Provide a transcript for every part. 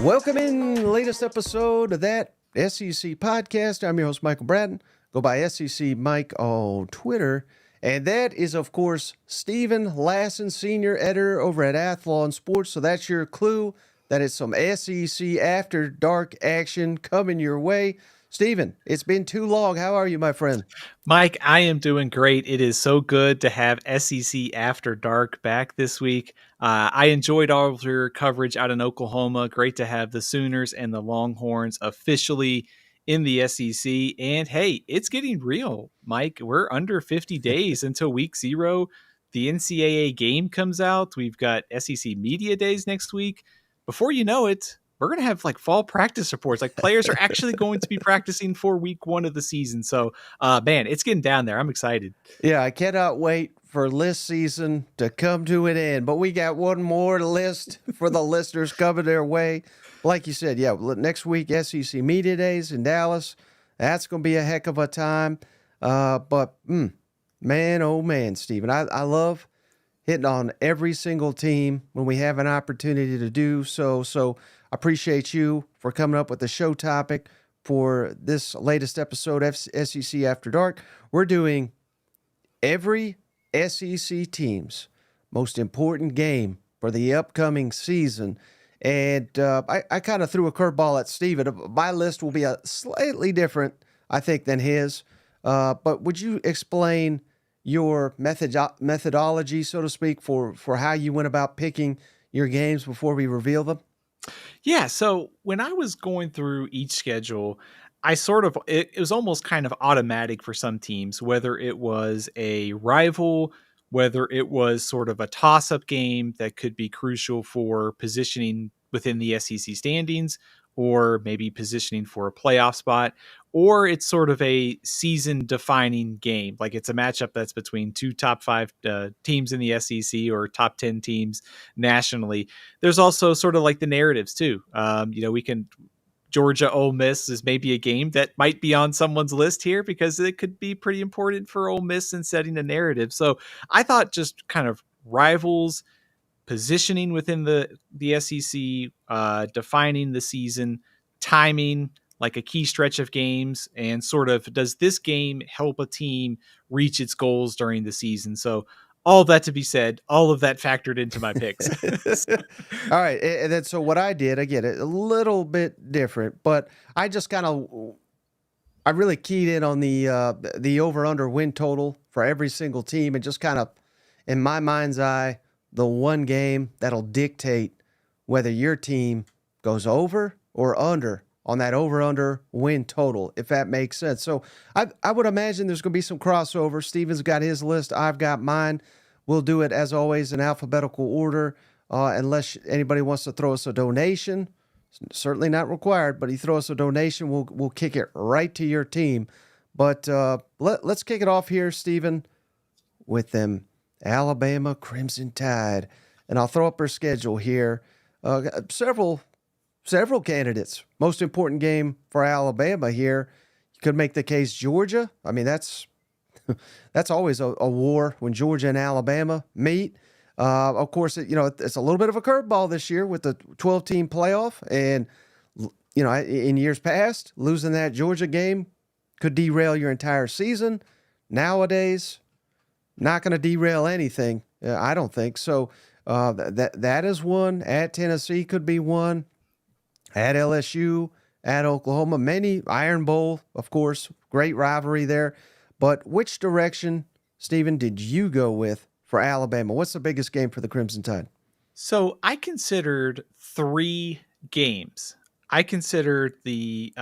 Welcome in the latest episode of that SEC podcast. I'm your host, Michael Bratton. Go by SEC Mike on Twitter. And that is, of course, Stephen Lassan, senior editor over at Athlon Sports. So that's your clue that it's some SEC after dark action coming your way. Stephen, it's been too long. How are you, my friend? Mike, I am doing great. It is so good to have SEC After Dark back this week. I enjoyed all of your coverage out in Oklahoma. Great to have the Sooners and the Longhorns officially in the SEC. And hey, it's getting real, Mike. We're under 50 days until week 0. The NCAA game comes out. We've got SEC Media Days next week. Before you know it, we're going to have like fall practice reports. Like players are actually going to be practicing for week 1 of the season. So, man, it's getting down there. I'm excited. Yeah, I cannot wait for list season to come to an end. But we got one more list for the listeners coming their way. Like you said, yeah, next week, SEC Media Days in Dallas. That's going to be a heck of a time. But, man, oh, man, Stephen, I love hitting on every single team when we have an opportunity to do so. So I appreciate you for coming up with the show topic for this latest episode of SEC After Dark. We're doing every SEC team's most important game for the upcoming season. And I kind of threw a curveball at Steven. My list will be a slightly different, I think, than his. But would you explain your methodology, so to speak, for how you went about picking your games before we reveal them? Yeah, so when I was going through each schedule, I sort of, it was almost kind of automatic for some teams, whether it was a rival, whether it was sort of a toss-up game that could be crucial for positioning within the SEC standings, or maybe positioning for a playoff spot, or it's sort of a season-defining game. Like it's a matchup that's between 2 top 5 teams in the SEC or top 10 teams nationally. There's also sort of like the narratives too. We can Georgia Ole Miss is maybe a game that might be on someone's list here because it could be pretty important for Ole Miss in setting a narrative. So I thought just kind of rivals, positioning within the SEC, defining the season, timing, like a key stretch of games, and sort of does this game help a team reach its goals during the season? So all of that to be said, all of that factored into my picks. All right. And then, so what I did, again, a little bit different, but I just I really keyed in on the over-under win total for every single team and just kind of, in my mind's eye, the one game that'll dictate whether your team goes over or under on that over-under win total, if that makes sense. So I would imagine there's going to be some crossover. Steven's got his list. I've got mine. We'll do it, as always, in alphabetical order, unless anybody wants to throw us a donation. Certainly not required, but you throw us a donation, we'll kick it right to your team. But let's kick it off here, Steven, with them Alabama Crimson Tide. And I'll throw up our schedule here. Several candidates. Most important game for Alabama here. You could make the case Georgia. I mean, that's always a war when Georgia and Alabama meet. Of course, it's a little bit of a curveball this year with the 12-team playoff. And, in years past, losing that Georgia game could derail your entire season. Nowadays, not going to derail anything, I don't think. So that is one. At Tennessee could be one. At LSU, at Oklahoma, many Iron Bowl, of course, great rivalry there. But which direction, Stephen, did you go with for Alabama? What's the biggest game for the Crimson Tide? So I considered 3 games. I considered the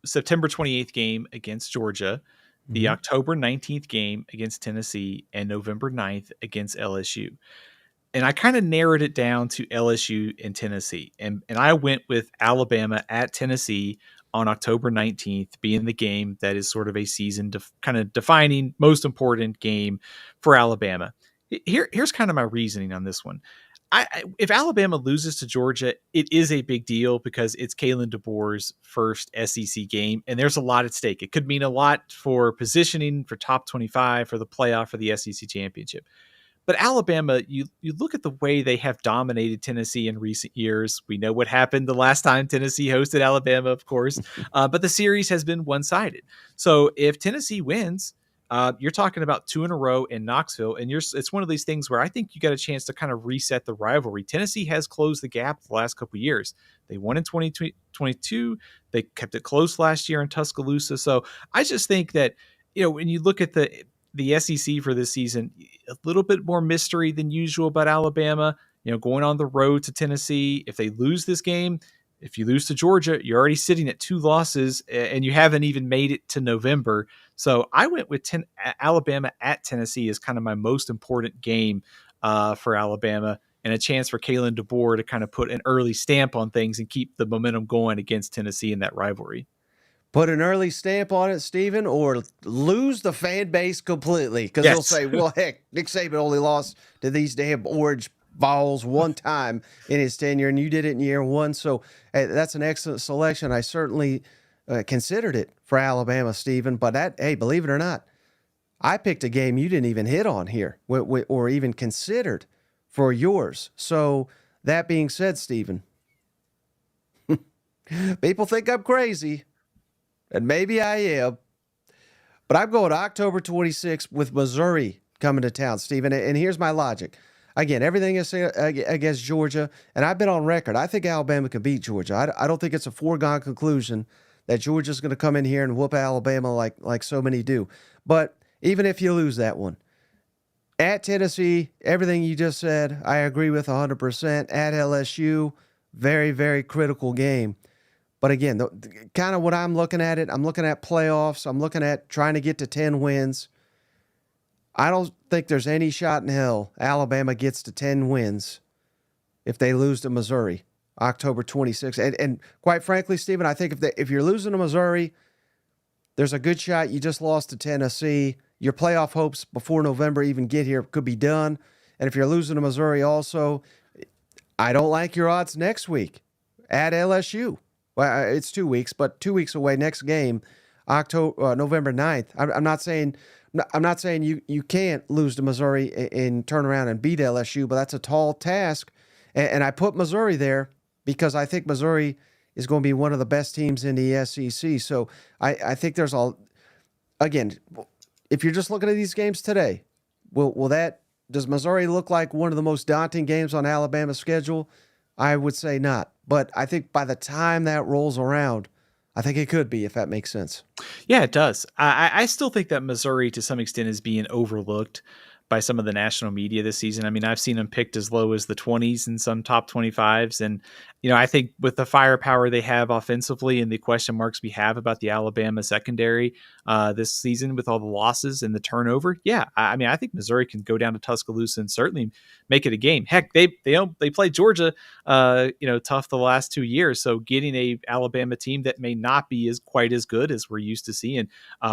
September 28th game against Georgia, the October 19th game against Tennessee, and November 9th against LSU. And I kind of narrowed it down to LSU and Tennessee. And I went with Alabama at Tennessee on October 19th being the game that is sort of a season kind of defining, most important game for Alabama. Here's kind of my reasoning on this one. if Alabama loses to Georgia, it is a big deal because it's Kalen DeBoer's first SEC game, and there's a lot at stake. It could mean a lot for positioning, for top 25, for the playoff, for the SEC championship. But Alabama, you look at the way they have dominated Tennessee in recent years. We know what happened the last time Tennessee hosted Alabama, of course, but the series has been one-sided. So if Tennessee wins, you're talking about 2 in a row in Knoxville, and it's one of these things where I think you got a chance to kind of reset the rivalry. Tennessee has closed the gap the last couple of years. They won in 2022. They kept it close last year in Tuscaloosa. So I just think that, when you look at the SEC for this season, a little bit more mystery than usual about Alabama, going on the road to Tennessee. If they lose this game, if you lose to Georgia, you're already sitting at 2 losses and you haven't even made it to November. So I went with Alabama at Tennessee as kind of my most important game for Alabama, and a chance for Kalen DeBoer to kind of put an early stamp on things and keep the momentum going against Tennessee in that rivalry. Put an early stamp on it, Stephen, or lose the fan base completely. Because they'll say, well, heck, Nick Saban only lost to these damn orange balls one time in his tenure, and you did it in year 1. So hey, that's an excellent selection. I certainly considered it for Alabama, Stephen. But believe it or not, I picked a game you didn't even hit on here or even considered for yours. So that being said, Stephen, people think I'm crazy. And maybe I am, but I'm going October 26th with Missouri coming to town, Stephen. And here's my logic. Again, everything is against Georgia, and I've been on record. I think Alabama can beat Georgia. I don't think it's a foregone conclusion that Georgia's going to come in here and whoop Alabama like so many do. But even if you lose that one, at Tennessee, everything you just said, I agree with 100%. At LSU, very, very critical game. But again, kind of what I'm looking at it, I'm looking at playoffs. I'm looking at trying to get to 10 wins. I don't think there's any shot in hell Alabama gets to 10 wins if they lose to Missouri, October 26th. And quite frankly, Stephen, I think if you're losing to Missouri, there's a good shot you just lost to Tennessee. Your playoff hopes before November even get here could be done. And if you're losing to Missouri also, I don't like your odds next week at LSU. Well, it's 2 weeks, but 2 weeks away. Next game, November 9th. I'm not saying you can't lose to Missouri and turn around and beat LSU, but that's a tall task. And I put Missouri there because I think Missouri is going to be one of the best teams in the SEC. So I think there's again, if you're just looking at these games today, does Missouri look like one of the most daunting games on Alabama's schedule? I would say not. But I think by the time that rolls around, I think it could be, if that makes sense. Yeah, it does. I still think that Missouri, to some extent, is being overlooked by some of the national media this season. I mean, I've seen them picked as low as the 20s in some top 25s. And, I think with the firepower they have offensively and the question marks we have about the Alabama secondary this season with all the losses and the turnover, I think Missouri can go down to Tuscaloosa and certainly make it a game. Heck, they played Georgia, tough the last 2 years. So getting a Alabama team that may not be quite as good as we're used to seeing,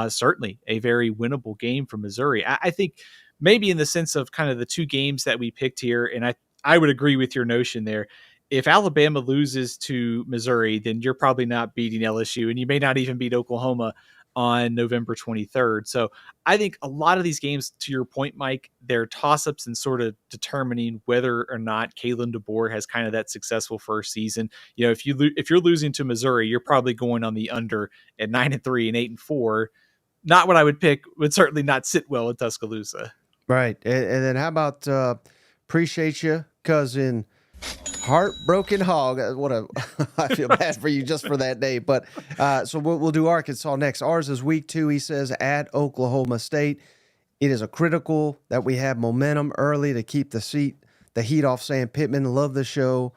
certainly a very winnable game for Missouri. I think maybe in the sense of kind of the 2 games that we picked here, and I would agree with your notion there. If Alabama loses to Missouri, then you're probably not beating LSU, and you may not even beat Oklahoma on November 23rd. So I think a lot of these games, to your point, Mike, they're toss-ups and sort of determining whether or not Kalen DeBoer has kind of that successful first season. If you're losing to Missouri, you're probably going on the under at 9-3 and 8-4. Not what I would pick. Would certainly not sit well in Tuscaloosa. Right. And then how about appreciate you, cousin Heartbroken Hog. I feel bad for you just for that name. But so we'll do Arkansas next. Ours is week 2, he says, at Oklahoma State. It is a critical that we have momentum early to keep the heat off Sam Pittman. Love the show.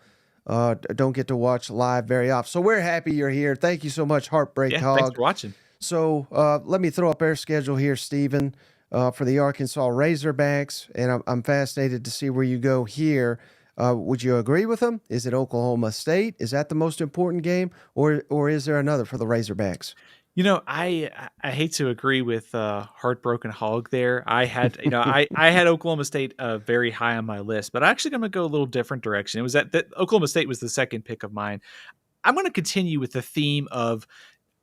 Don't get to watch live very often. So we're happy you're here. Thank you so much, Heartbreak Hog. Thanks for watching. So let me throw up our schedule here, Stephen, for the Arkansas Razorbacks, and I'm fascinated to see where you go here. Would you agree with them? Is it Oklahoma State? Is that the most important game, or is there another for the Razorbacks? I hate to agree with Heartbroken Hog there. I had Oklahoma State very high on my list, but I'm actually going to go a little different direction. It was that Oklahoma State was the second pick of mine. I'm going to continue with the theme of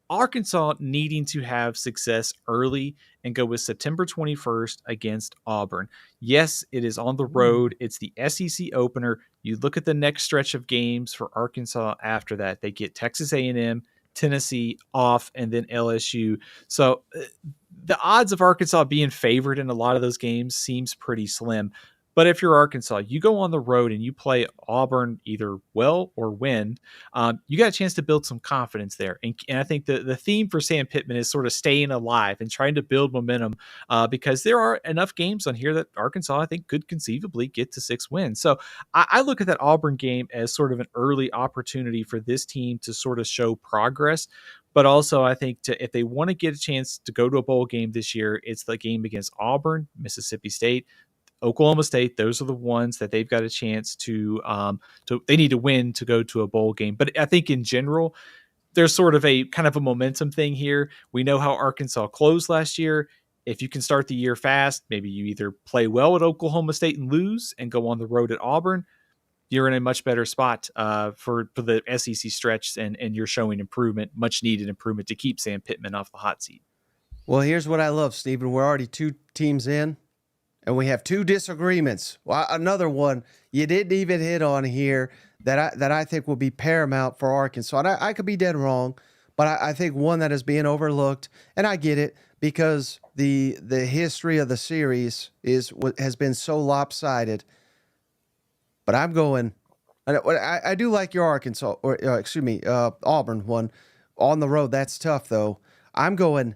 Arkansas needing to have success early and go with September 21st against Auburn. Yes, it is on the road. It's the SEC opener. You look at the next stretch of games for Arkansas after that. They get Texas A&M, Tennessee off, and then LSU. So the odds of Arkansas being favored in a lot of those games seems pretty slim. But if you're Arkansas, you go on the road and you play Auburn either well or win, you got a chance to build some confidence there. And I think the theme for Sam Pittman is sort of staying alive and trying to build momentum because there are enough games on here that Arkansas, I think, could conceivably get to 6 wins. So I look at that Auburn game as sort of an early opportunity for this team to sort of show progress. But also, I think if they want to get a chance to go to a bowl game this year, it's the game against Auburn, Mississippi State, Oklahoma State. Those are the ones that they've got a chance to they need to win to go to a bowl game. But I think in general, there's sort of a kind of a momentum thing here. We know how Arkansas closed last year. If you can start the year fast, maybe you either play well at Oklahoma State and lose and go on the road at Auburn, you're in a much better spot for the SEC stretch, and you're showing improvement, much needed improvement to keep Sam Pittman off the hot seat. Well, here's what I love, Stephen. We're already 2 teams in, and we have 2 disagreements. Well, another one you didn't even hit on here that I think will be paramount for Arkansas. And I could be dead wrong, but I think one that is being overlooked, and I get it because the history of the series has been so lopsided. But I'm going. I do like your Arkansas, or excuse me, Auburn one on the road. That's tough though. I'm going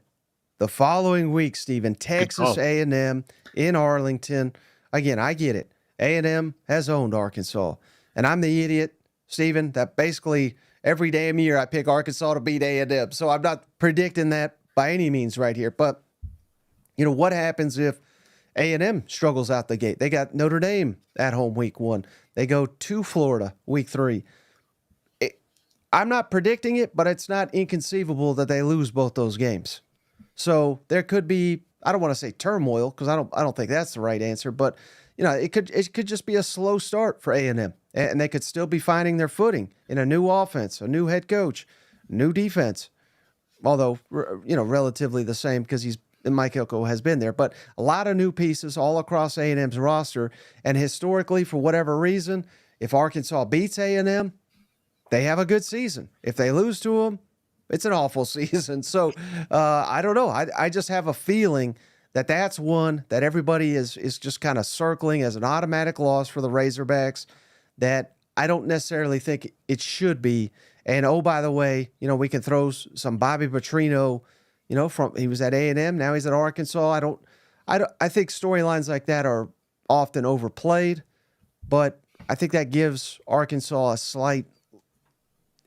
the following week, Stephen. Texas A&M in Arlington. Again, I get it. A&M has owned Arkansas, and I'm the idiot, Stephen, that basically every damn year I pick Arkansas to beat A&M. So I'm not predicting that by any means right here. But what happens if A&M struggles out the gate? They got Notre Dame at home week 1. They go to Florida week 3. I'm not predicting it, but it's not inconceivable that they lose both those games. So there could be, I don't want to say turmoil because I don't think that's the right answer, but it could just be a slow start for A&M, and they could still be finding their footing in a new offense, a new head coach, new defense. Although relatively the same because Mike Elko has been there, but a lot of new pieces all across A&M's roster. And historically, for whatever reason, if Arkansas beats A&M, they have a good season. If they lose to them, it's an awful season. So I don't know. I just have a feeling that that's one that everybody is just kind of circling as an automatic loss for the Razorbacks that I don't necessarily think it should be. And oh, by the way, we can throw some Bobby Petrino. He was at A&M, now he's at Arkansas. I think storylines like that are often overplayed, but I think that gives Arkansas a slight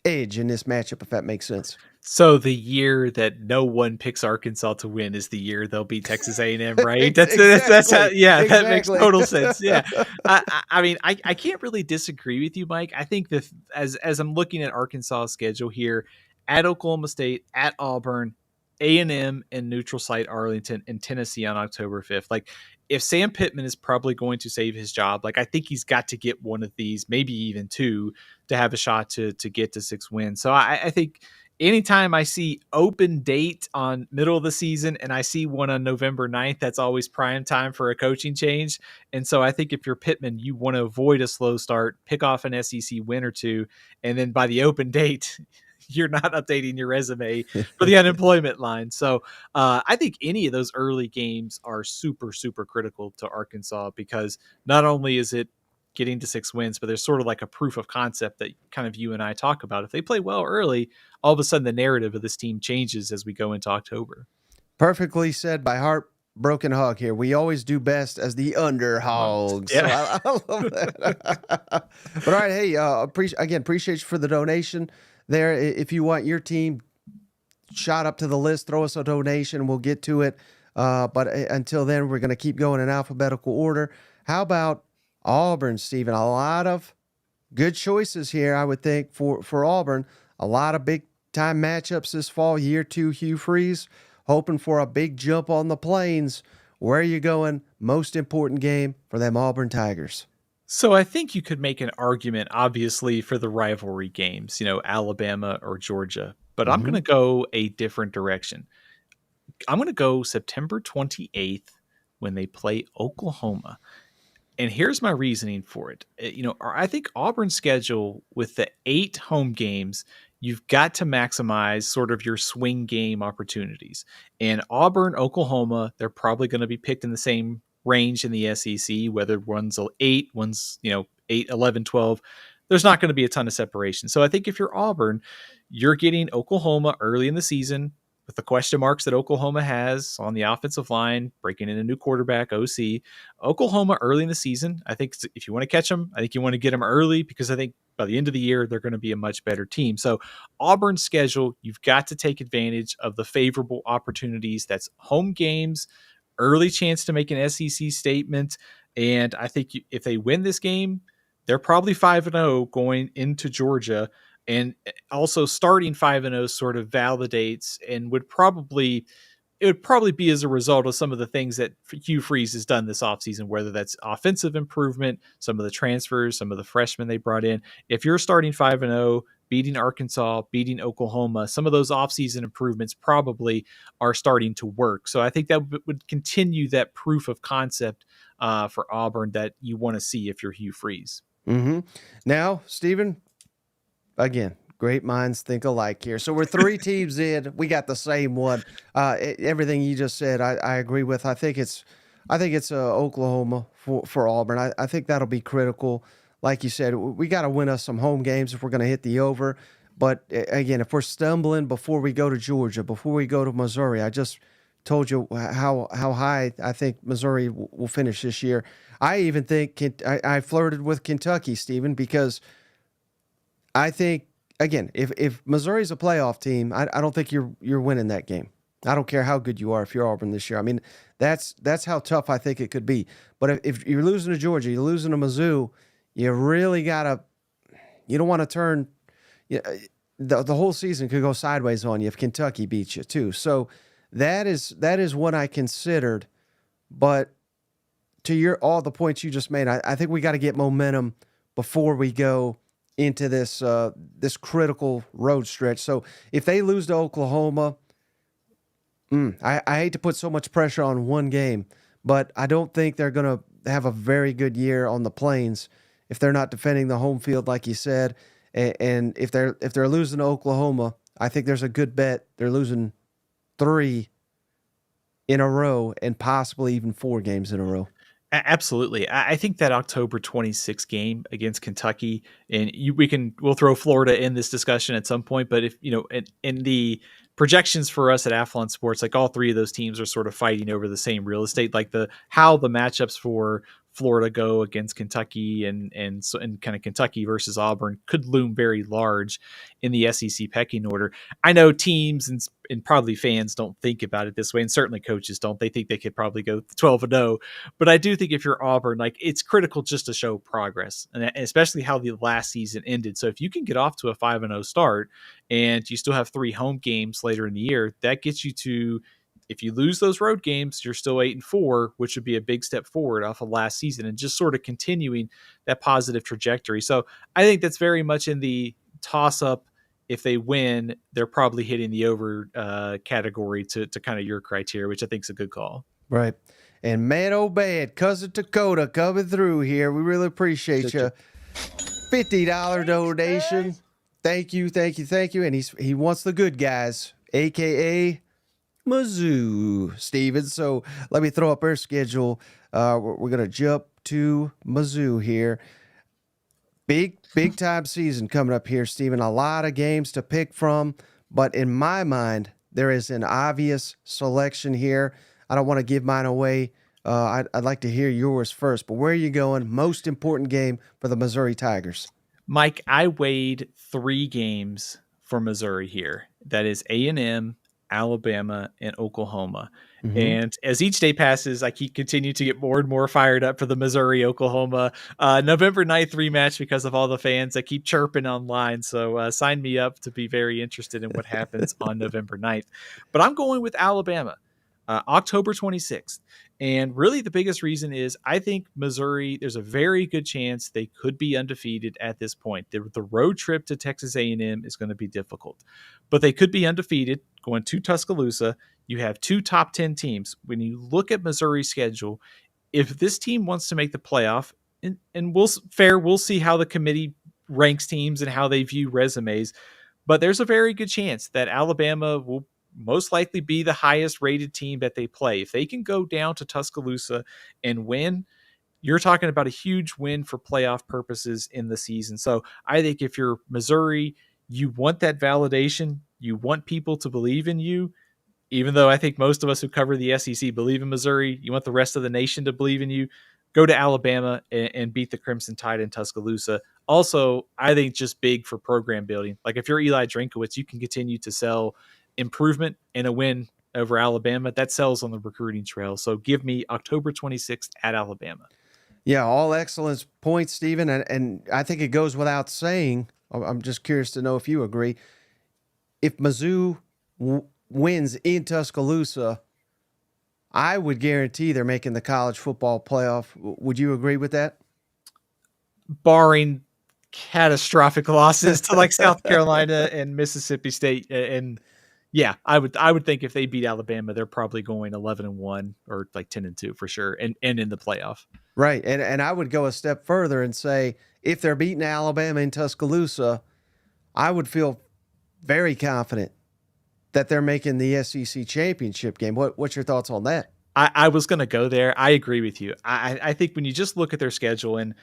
edge in this matchup, if that makes sense. So the year that no one picks Arkansas to win is the year they'll beat Texas A&M, right? That's how, yeah, exactly. That makes total sense. Yeah, I mean, I can't really disagree with you, Mike. I think that as I'm looking at Arkansas' schedule here, at Oklahoma State, at Auburn, A&M and neutral site Arlington, and Tennessee on October 5th. Like, if Sam Pittman is probably going to save his job, I think he's got to get one of these, maybe even 2, to have a shot to get to 6 wins. So I think anytime I see open date on middle of the season and I see one on November 9th, that's always prime time for a coaching change. And so I think if you're Pittman, you want to avoid a slow start, pick off an SEC win or 2, and then by the open date, you're not updating your resume for the unemployment line. So I think any of those early games are super, super critical to Arkansas because not only is it getting to 6 wins, but there's sort of like a proof of concept that kind of you and I talk about. If they play well early, all of a sudden the narrative of this team changes as we go into October. Perfectly said by Heartbroken Hog here. We always do best as the underhogs. Yeah. So I love that. But all right, hey, appreciate you for the donation there. If you want your team shot up to the list, throw us a donation. We'll get to it. But until then, we're going to keep going in alphabetical order. How about Auburn, Stephen? A lot of good choices here, I would think, for Auburn. A lot of big time matchups this fall, year two, Hugh Freeze, hoping for a big jump on the Plains. Where are you going? Most important game for them Auburn Tigers. So I think you could make an argument, obviously, for the rivalry games, Alabama or Georgia, but I'm going Mm-hmm. to go a different direction. I'm going to go September 28th when they play Oklahoma. And here's my reasoning for it. I think Auburn's schedule with the 8 home games, you've got to maximize sort of your swing game opportunities. And Auburn, Oklahoma, they're probably going to be picked in the same range in the SEC, whether one's 8, one's, 8, 11, 12. There's not going to be a ton of separation. So I think if you're Auburn, you're getting Oklahoma early in the season with the question marks that Oklahoma has on the offensive line, breaking in a new quarterback, OC. Oklahoma early in the season, I think if you want to catch them, I think you want to get them early because I think by the end of the year, they're going to be a much better team. So Auburn's schedule, you've got to take advantage of the favorable opportunities. That's home games, early chance to make an SEC statement. And I think if they win this game, they're probably 5-0 going into Georgia. And also starting 5-0 sort of validates and it would probably be as a result of some of the things that Hugh Freeze has done this offseason, whether that's offensive improvement, some of the transfers, some of the freshmen they brought in. If you're starting 5-0, beating Arkansas, beating Oklahoma, some of those offseason improvements probably are starting to work. So I think that would continue that proof of concept for Auburn that you want to see if you're Hugh Freeze. Mm-hmm. Now, Stephen, again, great minds think alike here. So we're 3 teams in. We got the same one. Everything you just said, I agree with. I think it's Oklahoma for Auburn. I think that'll be critical. Like you said, we got to win us some home games if we're going to hit the over. But again, if we're stumbling before we go to Georgia, before we go to Missouri, I just told you how high I think Missouri will finish this year. I even think I flirted with Kentucky, Stephen, because I think again, if Missouri's a playoff team, I don't think you're winning that game. I don't care how good you are if you're Auburn this year. I mean, that's how tough I think it could be. But if you're losing to Georgia, you're losing to Mizzou, you really gotta. You don't want to turn. You the whole season could go sideways on you if Kentucky beats you too. So that is what I considered. But to all the points you just made, I think we got to get momentum before we go into this critical road stretch. So if they lose to Oklahoma, I hate to put so much pressure on one game, but I don't think they're going to have a very good year on the Plains if they're not defending the home field like you said. And if they're losing to Oklahoma, I think there's a good bet they're losing 3 in a row and possibly even 4 games in a row. Absolutely. I think that October 26th game against Kentucky, and we'll throw Florida in this discussion at some point, but if, in the projections for us at Athlon Sports, like all 3 of those teams are sort of fighting over the same real estate, like how the matchups for Florida go against Kentucky and kind of Kentucky versus Auburn could loom very large in the SEC pecking order. I know teams and probably fans don't think about it this way, and certainly coaches don't. They think they could probably go 12-0, but I do think if you're Auburn, like it's critical just to show progress, and especially how the last season ended. So if you can get off to a 5-0 start, and you still have 3 home games later in the year, that gets you to. If you lose those road games, you're still 8-4, which would be a big step forward off of last season and just sort of continuing that positive trajectory. So I think that's very much in the toss up. If they win, they're probably hitting the over category to kind of your criteria, which I think is a good call. Right. And man, oh bad, cousin Dakota coming through here. We really appreciate you. $50 donation. Thank you. And he wants the good guys, aka Mizzou, Steven. So let me throw up our schedule. We're gonna jump to Mizzou here. Big time season coming up here, Steven. A lot of games to pick from, but in my mind, there is an obvious selection here. I don't want to give mine away. I'd like to hear yours first, but where are you going? Most important game for the Missouri Tigers. Mike, I weighed 3 games for Missouri here. That is A&M, Alabama, and Oklahoma. Mm-hmm. And as each day passes, I keep continue to get more and more fired up for the Missouri Oklahoma November 9th rematch because of all the fans that keep chirping online. So sign me up to be very interested in what happens on November 9th. But I'm going with Alabama, October 26th. And really, the biggest reason is I think Missouri, there's a very good chance they could be undefeated at this point. The road trip to Texas A&M is going to be difficult, but they could be undefeated going to Tuscaloosa. You have two top 10 teams. When you look at Missouri's schedule, if this team wants to make the playoff, and we'll see how the committee ranks teams and how they view resumes, but there's a very good chance that Alabama will most likely be the highest rated team that they play. If they can go down to Tuscaloosa and win, you're talking about a huge win for playoff purposes in the season. So I think if you're Missouri, you want that validation. You want people to believe in you, even though I think most of us who cover the SEC believe in Missouri. You want the rest of the nation to believe in you. Go to Alabama and beat the Crimson Tide in Tuscaloosa. Also, I think just big for program building. Like if you're Eli Drinkowitz, you can continue to sell improvement and a win over Alabama. That sells on the recruiting trail. So give me October 26th at Alabama. Yeah, all excellent points, Stephen. And I think it goes without saying, I'm just curious to know if you agree. If Mizzou wins in Tuscaloosa, I would guarantee they're making the college football playoff. Would you agree with that? Barring catastrophic losses to like South Carolina and Mississippi State. And yeah, I would think if they beat Alabama, they're probably going 11-1 or like 10-2 for sure. And in the playoff. Right. And I would go a step further and say, if they're beating Alabama in Tuscaloosa, I would feel very confident that they're making the SEC championship game. What's your thoughts on that? I was going to go there. I agree with you. I think when you just look at their schedule, and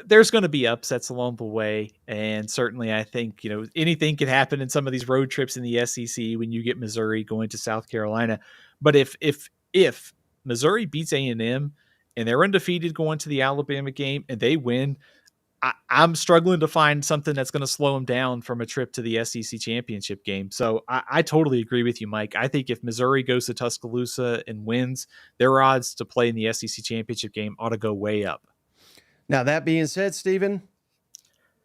there's going to be upsets along the way. And certainly I think, anything could happen in some of these road trips in the SEC when you get Missouri going to South Carolina. But if Missouri beats A&M and they're undefeated going to the Alabama game and they win, I'm struggling to find something that's going to slow them down from a trip to the SEC championship game. So I totally agree with you, Mike. I think if Missouri goes to Tuscaloosa and wins, their odds to play in the SEC championship game ought to go way up. Now, that being said, Stephen,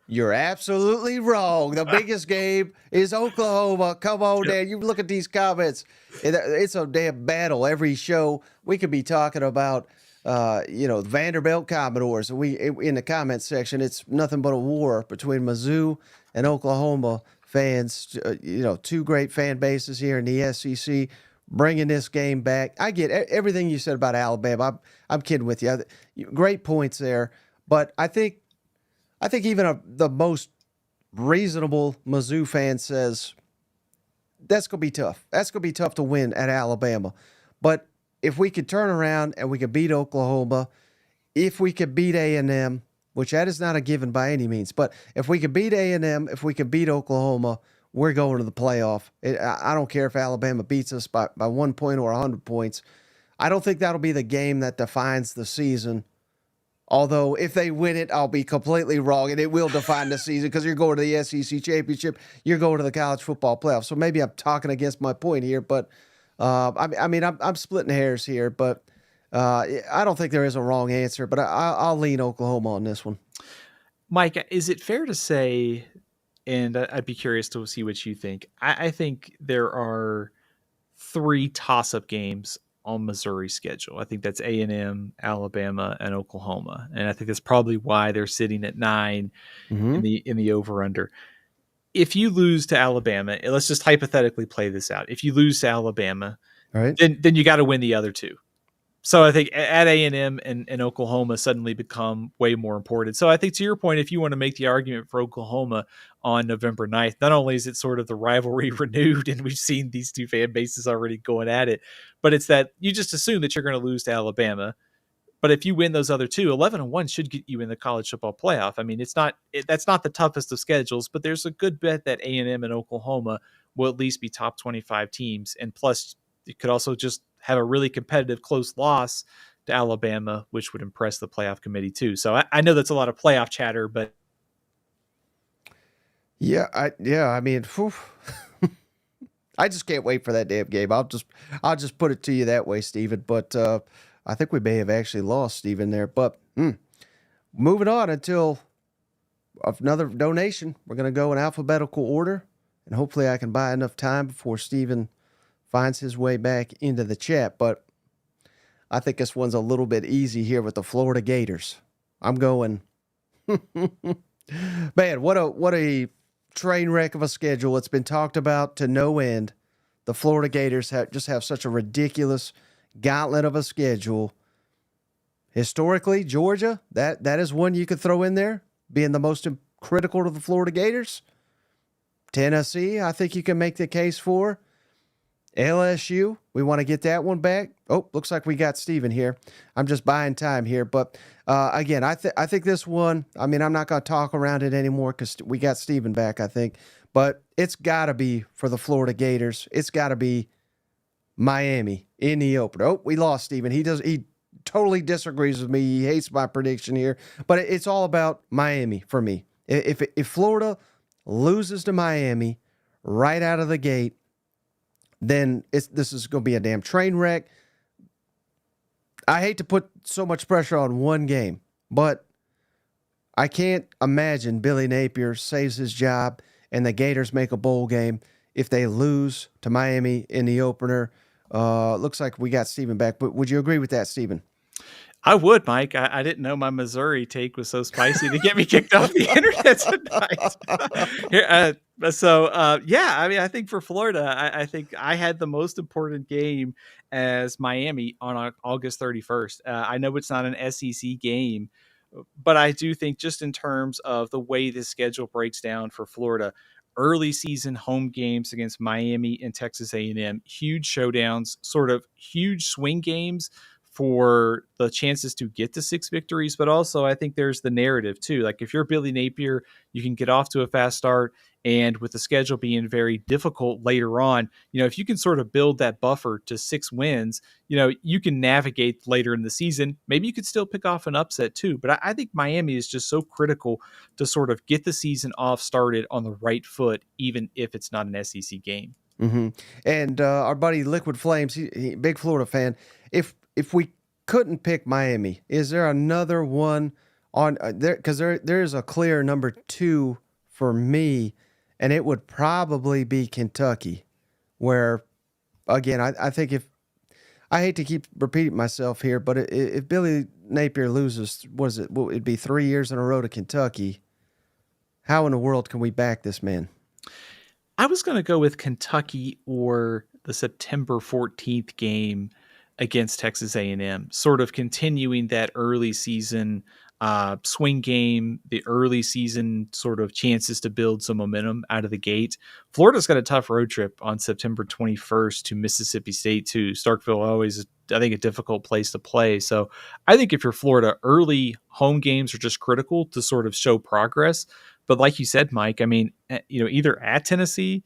you're absolutely wrong. The biggest game is Oklahoma. Come on, Dan. You look at these comments. It's a damn battle every show. We could be talking about Vanderbilt Commodores. We in the comment section, it's nothing but a war between Mizzou and Oklahoma fans. Two great fan bases here in the SEC, bringing this game back. I get everything you said about Alabama. I'm kidding with you. Great points there, but I think even the most reasonable Mizzou fan says that's gonna be tough. That's gonna be tough to win at Alabama, but if we could turn around and we could beat Oklahoma, if we could beat A&M, which that is not a given by any means, but if we could beat A&M, if we could beat Oklahoma, we're going to the playoff. I don't care if Alabama beats us by 1 point or 100 points. I don't think that'll be the game that defines the season. Although if they win it, I'll be completely wrong, and it will define the season because you're going to the SEC championship, you're going to the college football playoff. So maybe I'm talking against my point here, but I'm splitting hairs here, but I don't think there is a wrong answer, but I'll lean Oklahoma on this one. Mike, is it fair to say, and I'd be curious to see what you think, I think there are 3 toss-up games on Missouri's schedule. I think that's A&M, Alabama, and Oklahoma, and I think that's probably why they're sitting at 9 in the over-under. If you lose to Alabama, and let's just hypothetically play this out. If you lose to Alabama, right, then you got to win the other 2. So I think at A&M and Oklahoma suddenly become way more important. So I think to your point, if you want to make the argument for Oklahoma on November 9th, not only is it sort of the rivalry renewed and we've seen these two fan bases already going at it, but it's that you just assume that you're going to lose to Alabama. But if you win those other 2, 11-1 should get you in the college football playoff. I mean, that's not the toughest of schedules, but there's a good bet that A&M and Oklahoma will at least be top 25 teams. And plus, you could also just have a really competitive close loss to Alabama, which would impress the playoff committee too. So I know that's a lot of playoff chatter, but I mean, I just can't wait for that damn game. I'll just put it to you that way, Stephen. But I think we may have actually lost Stephen there. But moving on until another donation. We're going to go in alphabetical order, and hopefully I can buy enough time before Stephen finds his way back into the chat. But I think this one's a little bit easy here with the Florida Gators. I'm going, man, what a train wreck of a schedule. It's been talked about to no end. The Florida Gators just have such a ridiculous gauntlet of a schedule. Historically, Georgia, that is one you could throw in there, being the most critical to the Florida Gators. Tennessee, I think you can make the case for. LSU, we want to get that one back. Oh, looks like we got Steven here. I'm just buying time here. But again, I think this one, I mean, I'm not going to talk around it anymore because we got Steven back, I think. But it's got to be for the Florida Gators. It's got to be Miami in the opener. Oh, we lost Steven. He totally disagrees with me. He hates my prediction here. But it's all about Miami for me. If Florida loses to Miami right out of the gate, then this is going to be a damn train wreck. I hate to put so much pressure on one game, but I can't imagine Billy Napier saves his job and the Gators make a bowl game if they lose to Miami in the opener. Looks like we got Steven back, but would you agree with that, Steven? I would, Mike. I didn't know my Missouri take was so spicy to get me kicked off the internet tonight. Yeah, I mean, I think for Florida, I think I had the most important game as Miami on August 31st. I know it's not an SEC game, but I do think just in terms of the way the schedule breaks down for Florida, early season home games against Miami and Texas A&M, huge showdowns, sort of huge swing games for the chances to get to 6 victories. But also I think there's the narrative too. Like if you're Billy Napier, you can get off to a fast start, and with the schedule being very difficult later on, if you can sort of build that buffer to 6 wins, you can navigate later in the season. Maybe you could still pick off an upset too. But I think Miami is just so critical to sort of get the season off started on the right foot, even if it's not an SEC game. Mm-hmm. And our buddy Liquid Flames, he big Florida fan. If we couldn't pick Miami, is there another one on there? Because there's a clear number 2 for me, and it would probably be Kentucky. Where, again, I think I hate to keep repeating myself here, but if Billy Napier loses, it'd be 3 years in a row to Kentucky. How in the world can we back this man? I was going to go with Kentucky or the September 14th game against Texas A&M, sort of continuing that early season swing game, the early season sort of chances to build some momentum out of the gate. Florida's got a tough road trip on September 21st to Mississippi State too. Starkville always, I think, a difficult place to play. So I think if you're Florida, early home games are just critical to sort of show progress. But like you said, Mike, I mean, either at Tennessee,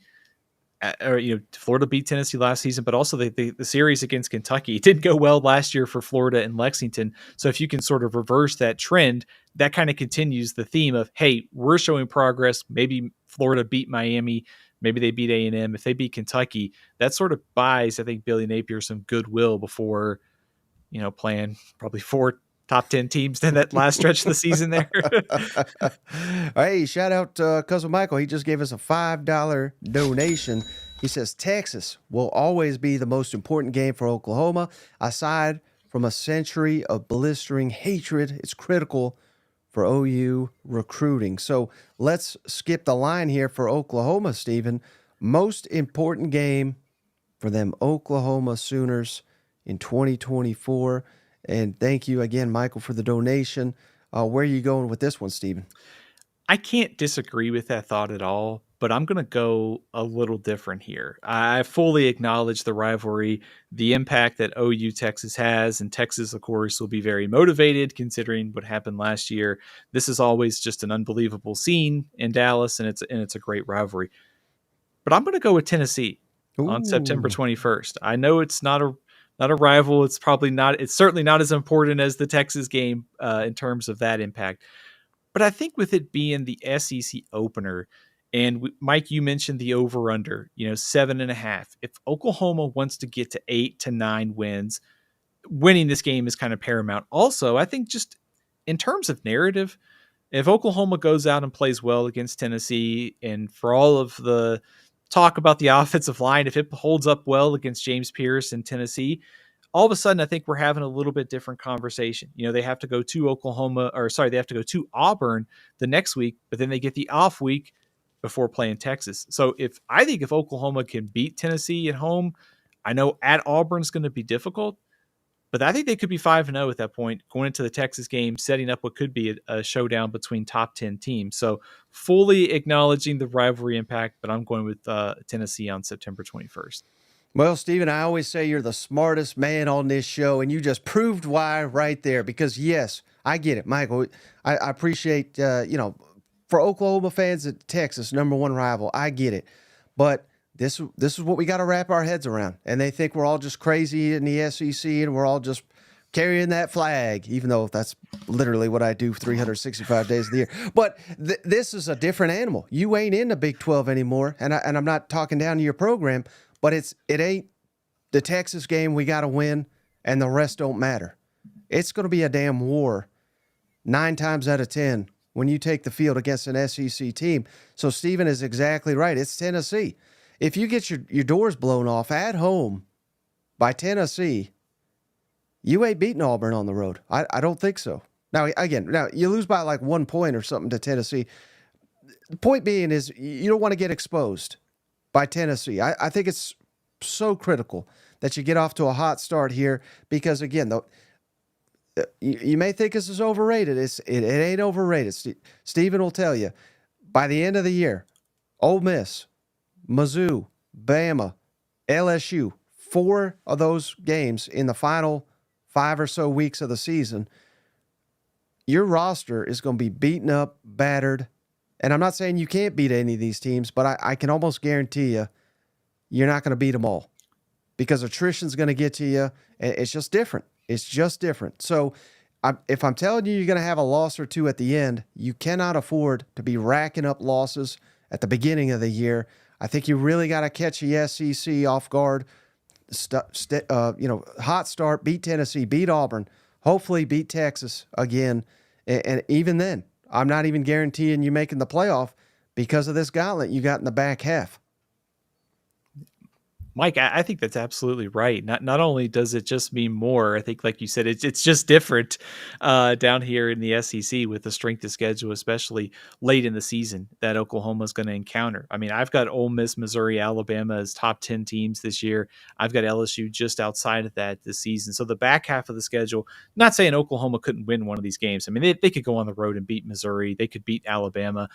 or Florida beat Tennessee last season, but also the series against Kentucky, it didn't go well last year for Florida and Lexington. So if you can sort of reverse that trend, that kind of continues the theme of, hey, we're showing progress. Maybe Florida beat Miami, maybe they beat A&M. If they beat Kentucky, that sort of buys, I think, Billy Napier some goodwill before playing probably 4 top 10 teams in that last stretch of the season there. Hey, shout out to Cousin Michael. He just gave us a $5 donation. He says, Texas will always be the most important game for Oklahoma. Aside from a century of blistering hatred, it's critical for OU recruiting. So let's skip the line here for Oklahoma, Stephen. Most important game for them Oklahoma Sooners in 2024. And thank you again, Michael, for the donation. Where are you going with this one, Stephen? I can't disagree with that thought at all, but I'm going to go a little different here. I fully acknowledge the rivalry, the impact that OU Texas has, and Texas, of course, will be very motivated considering what happened last year. This is always just an unbelievable scene in Dallas, and it's a great rivalry. But I'm going to go with Tennessee on September 21st. I know it's not a rival. It's certainly not as important as the Texas game in terms of that impact. But I think with it being the SEC opener, And Mike, you mentioned the over under, 7.5. If Oklahoma wants to get to 8 to 9 wins, winning this game is kind of paramount. Also, I think just in terms of narrative, if Oklahoma goes out and plays well against Tennessee, and for all of the talk about the offensive line, if it holds up well against James Pierce and Tennessee, all of a sudden I think we're having a little bit different conversation. They have to go to they have to go to Auburn the next week, but then they get the off week before playing Texas. So if Oklahoma can beat Tennessee at home, I know at Auburn's going to be difficult, but I think they could be 5-0 at that point, going into the Texas game, setting up what could be a showdown between top 10 teams. So fully acknowledging the rivalry impact, but I'm going with Tennessee on September 21st. Well, Stephen, I always say you're the smartest man on this show, and you just proved why right there. Because, yes, I get it, Michael. I appreciate, for Oklahoma fans, Texas, number one rival. I get it. But this is what we got to wrap our heads around. And they think we're all just crazy in the SEC, and we're all just carrying that flag, even though that's literally what I do 365 days of the year. But this is a different animal. You ain't in the Big 12 anymore, and I'm not talking down to your program, but it ain't the Texas game we got to win, and the rest don't matter. It's going to be a damn war 9 times out of 10 when you take the field against an SEC team. So Stephen is exactly right. It's Tennessee. If you get your doors blown off at home by Tennessee, you ain't beating Auburn on the road. I don't think so. Now, you lose by like 1 point or something to Tennessee. The point being is you don't want to get exposed by Tennessee. I think it's so critical that you get off to a hot start here because, again, you may think this is overrated. It ain't overrated. Stephen will tell you, by the end of the year, Ole Miss, Mizzou, Bama, LSU, 4 of those games in the final 5 or so weeks of the season, your roster is going to be beaten up, battered. And I'm not saying you can't beat any of these teams, but I can almost guarantee you're not going to beat them all because attrition's going to get to you. It's just different. It's just different. So if I'm telling you you're going to have a loss or two at the end, you cannot afford to be racking up losses at the beginning of the year. I think you really got to catch the SEC off guard. Hot start, beat Tennessee, beat Auburn, hopefully beat Texas again. And even then, I'm not even guaranteeing you making the playoff because of this gauntlet you got in the back half. Mike, I think that's absolutely right. Not only does it just mean more, I think, like you said, it's just different down here in the SEC with the strength of schedule, especially late in the season that Oklahoma is going to encounter. I mean, I've got Ole Miss, Missouri, Alabama as top 10 teams this year. I've got LSU just outside of that this season. So the back half of the schedule, not saying Oklahoma couldn't win one of these games. I mean, they could go on the road and beat Missouri. They could beat Alabama.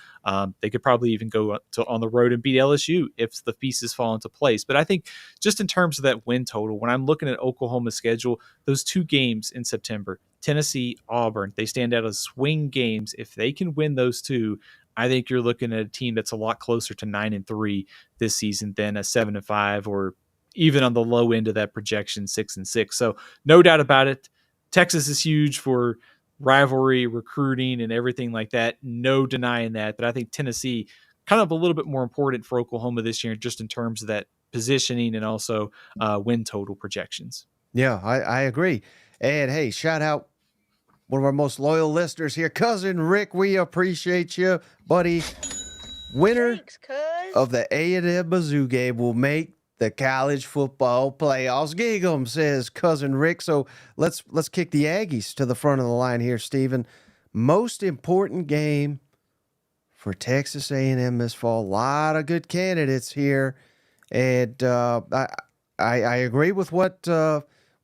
They could probably even go on the road and beat LSU if the pieces fall into place. But I think just in terms of that win total, when I'm looking at Oklahoma's schedule, those 2 games in September, Tennessee, Auburn, they stand out as swing games. If they can win those 2, I think you're looking at a team that's a lot closer to 9-3 this season than a 7-5 or even on the low end of that projection, 6-6. So no doubt about it. Texas is huge for rivalry, recruiting, and everything like that. No denying that. But I think Tennessee kind of a little bit more important for Oklahoma this year, just in terms of that positioning and also win total projections. Yeah, I agree. And hey, shout out one of our most loyal listeners here, Cousin Rick. We appreciate you, buddy. Winner of the A&M Mizzou game will make the college football playoffs. Gig 'em, says Cousin Rick. So let's kick the Aggies to the front of the line here, Stephen. Most important game for Texas A&M this fall. A lot of good candidates here. And I agree with what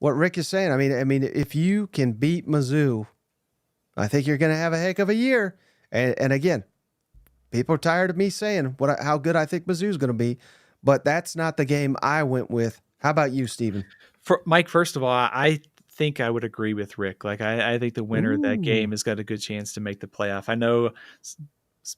Rick is saying. I mean, if you can beat Mizzou, I think you're going to have a heck of a year. And again, people are tired of me saying how good I think Mizzou is going to be, but that's not the game I went with. How about you, Stephen? Mike, first of all, I think I would agree with Rick. Like, I think the winner of that game has got a good chance to make the playoff. I know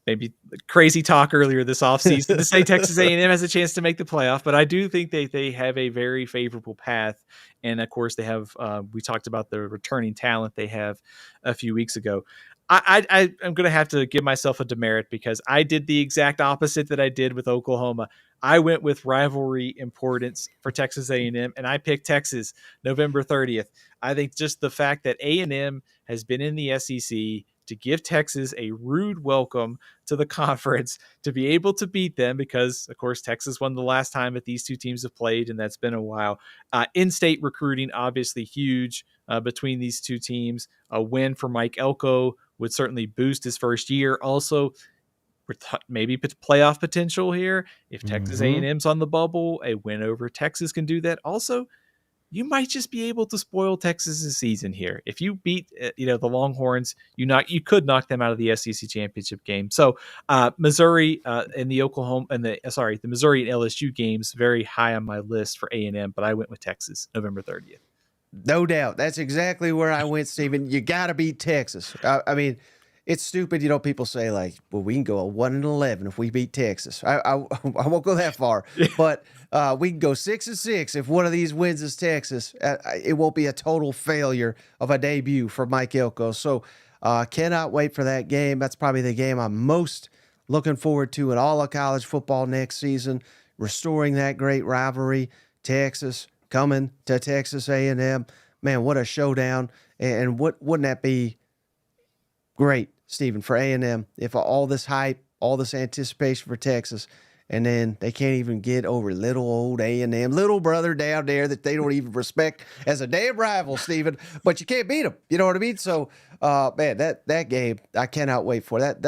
maybe crazy talk earlier this offseason to say Texas A&M has a chance to make the playoff, but I do think they have a very favorable path. And of course they have, we talked about the returning talent they have a few weeks ago. I'm going to have to give myself a demerit because I did the exact opposite that I did with Oklahoma. I went with rivalry importance for Texas A&M, and I picked Texas November 30th. I think just the fact that A&M has been in the SEC to give Texas a rude welcome to the conference, to be able to beat them because, of course, Texas won the last time that these two teams have played, and that's been a while. In-state recruiting, obviously huge between these two teams. A win for Mike Elko would certainly boost his first year. Also, maybe playoff potential here. If Texas A&M's on the bubble, a win over Texas can do that. Also, you might just be able to spoil Texas's season here. If you beat the Longhorns, you could knock them out of the SEC championship game. So Missouri and the Oklahoma and the Missouri and LSU games very high on my list for A&M, but I went with Texas November 30th. No doubt. That's exactly where I went, Stephen. You got to beat Texas. I mean, it's stupid. People say like, well, we can go 1-11 if we beat Texas. I won't go that far, but we can go 6-6 if one of these wins is Texas. It won't be a total failure of a debut for Mike Elko. So cannot wait for that game. That's probably the game I'm most looking forward to in all of college football next season, restoring that great rivalry. Texas coming to Texas A&M. Man, what a showdown. And wouldn't that be great, Stephen, for A&M if all this hype, all this anticipation for Texas, and then they can't even get over little old A&M, little brother down there that they don't even respect as a damn rival, Stephen, but you can't beat them. You know what I mean? So, man, that game, I cannot wait for that.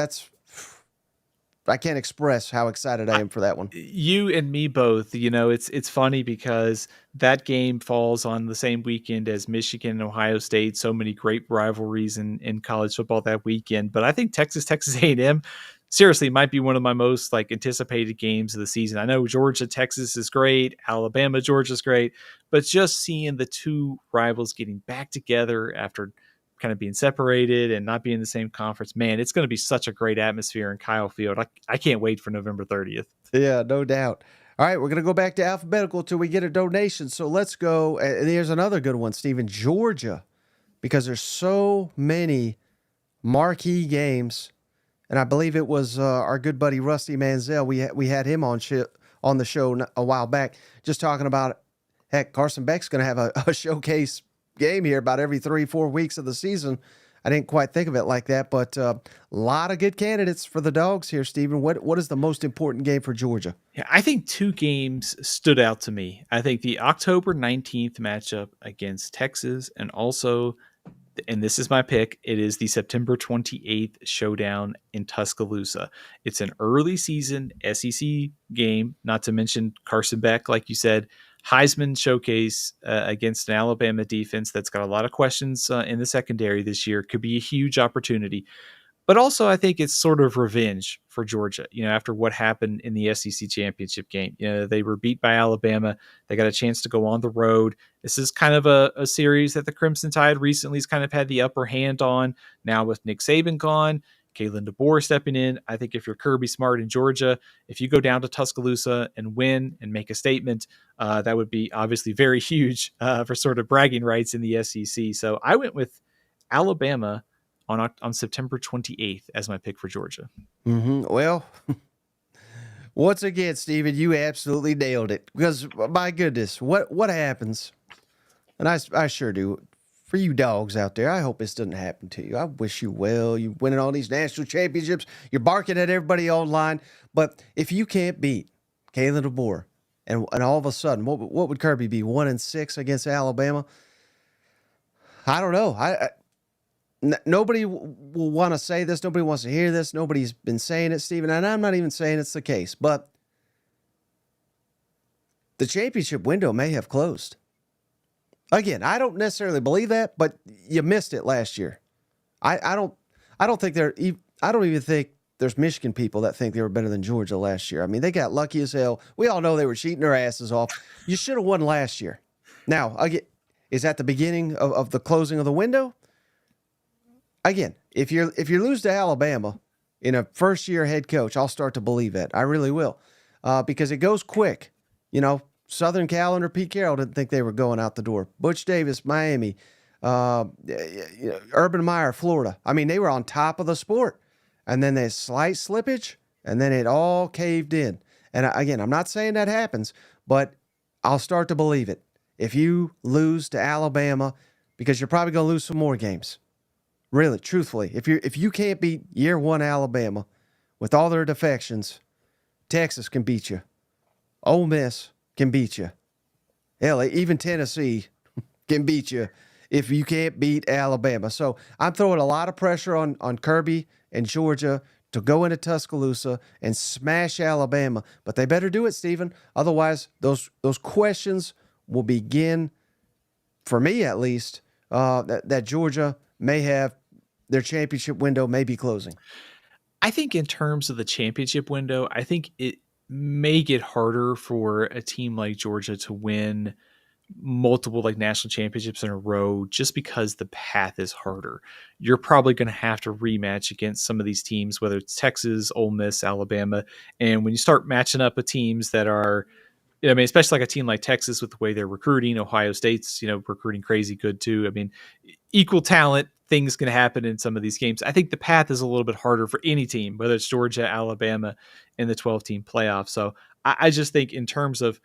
I can't express how excited I am for that one. You and me both. It's funny because that game falls on the same weekend as Michigan and Ohio State. So many great rivalries in college football that weekend. But I think Texas A&M, seriously, might be one of my most anticipated games of the season. I know Georgia, Texas is great. Alabama, Georgia is great. But just seeing the two rivals getting back together after kind of being separated and not being in the same conference, man, it's going to be such a great atmosphere in Kyle Field. I can't wait for November 30th. Yeah, no doubt. All right, we're going to go back to alphabetical till we get a donation. So let's go. And here's another good one, Stephen. Georgia, because there's so many marquee games. And I believe it was our good buddy Rusty Manziel. We had him on the show a while back, just talking about, heck, Carson Beck's going to have a showcase game here about every 3-4 weeks of the season. I didn't quite think of it like that, but a lot of good candidates for the Dogs here, Stephen. What is the most important game for Georgia? Yeah, I think two games stood out to me. I think the October 19th matchup against Texas, and also, and this is my pick, it is the September 28th showdown in Tuscaloosa. It's an early season SEC game, not to mention Carson Beck, like you said, Heisman showcase against an Alabama defense that's got a lot of questions in the secondary this year. Could be a huge opportunity. But also, I think it's sort of revenge for Georgia, after what happened in the SEC championship game. They were beat by Alabama. They got a chance to go on the road. This is kind of a series that the Crimson Tide recently has kind of had the upper hand on. Now with Nick Saban gone, Kalen DeBoer stepping in, I think if you're Kirby Smart in Georgia, if you go down to Tuscaloosa and win and make a statement, that would be obviously very huge for sort of bragging rights in the SEC. So I went with Alabama on September 28th as my pick for Georgia. Well, once again, Stephen, you absolutely nailed it. Because, my goodness, what happens, and I sure do, for you dogs out there, I hope this doesn't happen to you. I wish you well. You're winning all these national championships. You're barking at everybody online. But if you can't beat Kalen DeBoer, and all of a sudden, what would Kirby be, 1-6 against Alabama? I don't know. Nobody will want to say this. Nobody wants to hear this. Nobody's been saying it, Stephen, and I'm not even saying it's the case. But the championship window may have closed. Again, I don't necessarily believe that, but you missed it last year. I don't even think there's Michigan people that think they were better than Georgia last year. I mean, they got lucky as hell. We all know they were cheating their asses off. You should have won last year. Now, again, is that the beginning of the closing of the window? Again, if you lose to Alabama in a first-year head coach, I'll start to believe that. I really will, because it goes quick. Southern Cal under Pete Carroll didn't think they were going out the door. Butch Davis, Miami, Urban Meyer, Florida. I mean, they were on top of the sport. And then there's slight slippage, and then it all caved in. And again, I'm not saying that happens, but I'll start to believe it. If you lose to Alabama, because you're probably going to lose some more games. Really, truthfully, if you can't beat year one Alabama with all their defections, Texas can beat you. Ole Miss can beat you. Hell, even Tennessee can beat you if you can't beat Alabama. So I'm throwing a lot of pressure on Kirby and Georgia to go into Tuscaloosa and smash Alabama. But they better do it, Stephen. Otherwise, those questions will begin, for me at least, that Georgia may have their championship window may be closing. I think in terms of the championship window, I think it may get harder for a team like Georgia to win multiple like national championships in a row just because the path is harder. You're probably going to have to rematch against some of these teams, whether it's Texas, Ole Miss, Alabama. And when you start matching up with teams that are, I mean, especially like a team like Texas with the way they're recruiting, Ohio State's, recruiting crazy good too. I mean, equal talent, things can happen in some of these games. I think the path is a little bit harder for any team, whether it's Georgia, Alabama in the 12-team playoff. So I just think in terms of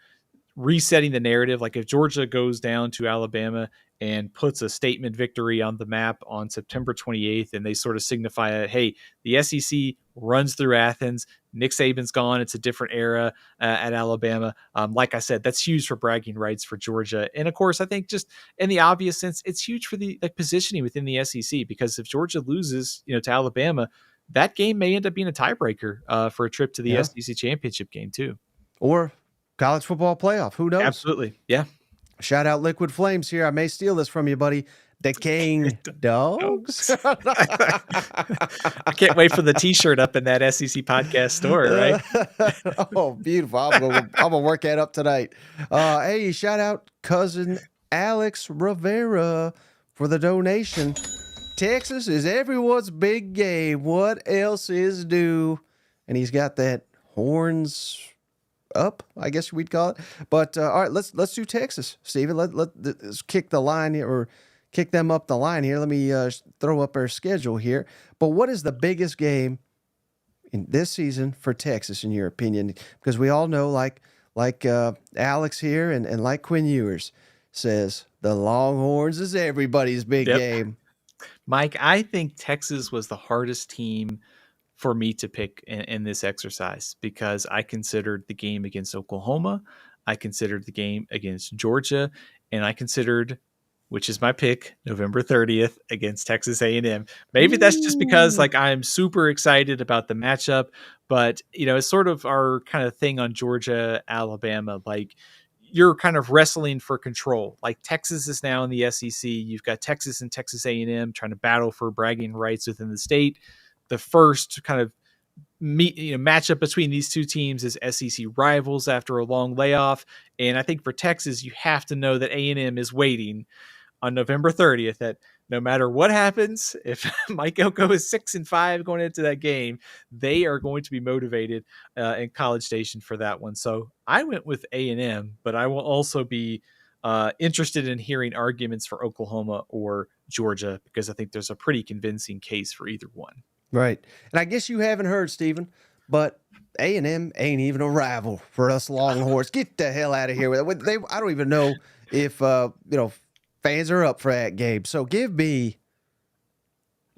resetting the narrative, like if Georgia goes down to Alabama and puts a statement victory on the map on September 28th, and they sort of signify that, hey, the SEC runs through Athens, Nick Saban's gone, it's a different era at Alabama. Like I said, that's huge for bragging rights for Georgia. And of course, I think just in the obvious sense, it's huge for the positioning within the SEC, because if Georgia loses, to Alabama, that game may end up being a tiebreaker for a trip to the SEC championship game too. Or college football playoff. Who knows? Absolutely. Yeah. Shout out Liquid Flames here. I may steal this from you, buddy. The King Dogs. I can't wait for the T-shirt up in that SEC podcast store, right? Oh, beautiful. I'm gonna work that up tonight. Hey, shout out cousin Alex Rivera for the donation. Texas is everyone's big game. What else is new? And he's got that horns up, I guess we'd call it. But all right, let's do Texas, Stephen. Let's kick the line here, or kick them up the line here. Let me throw up our schedule here. But what is the biggest game in this season for Texas, in your opinion? Because we all know, like Alex here and like Quinn Ewers says, the Longhorns is everybody's big game. Mike, I think Texas was the hardest team for me to pick in this exercise, because I considered the game against Oklahoma, I considered the game against Georgia, and I considered, which is my pick, November 30th against Texas A&M. Maybe that's just because I'm super excited about the matchup, but it's sort of our kind of thing on Georgia, Alabama. Like, you're kind of wrestling for control. Like, Texas is now in the SEC. You've got Texas and Texas A&M trying to battle for bragging rights within the state. The first kind of matchup between these two teams is SEC rivals after a long layoff. And I think for Texas, you have to know that A&M is waiting on November 30th, that no matter what happens, if Mike Elko is 6-5 going into that game, they are going to be motivated in College Station for that one. So I went with A&M, but I will also be interested in hearing arguments for Oklahoma or Georgia, because I think there's a pretty convincing case for either one. Right. And I guess you haven't heard, Stephen, but A&M ain't even a rival for us Longhorns. Get the hell out of here with it. I don't even know if fans are up for that game. So give me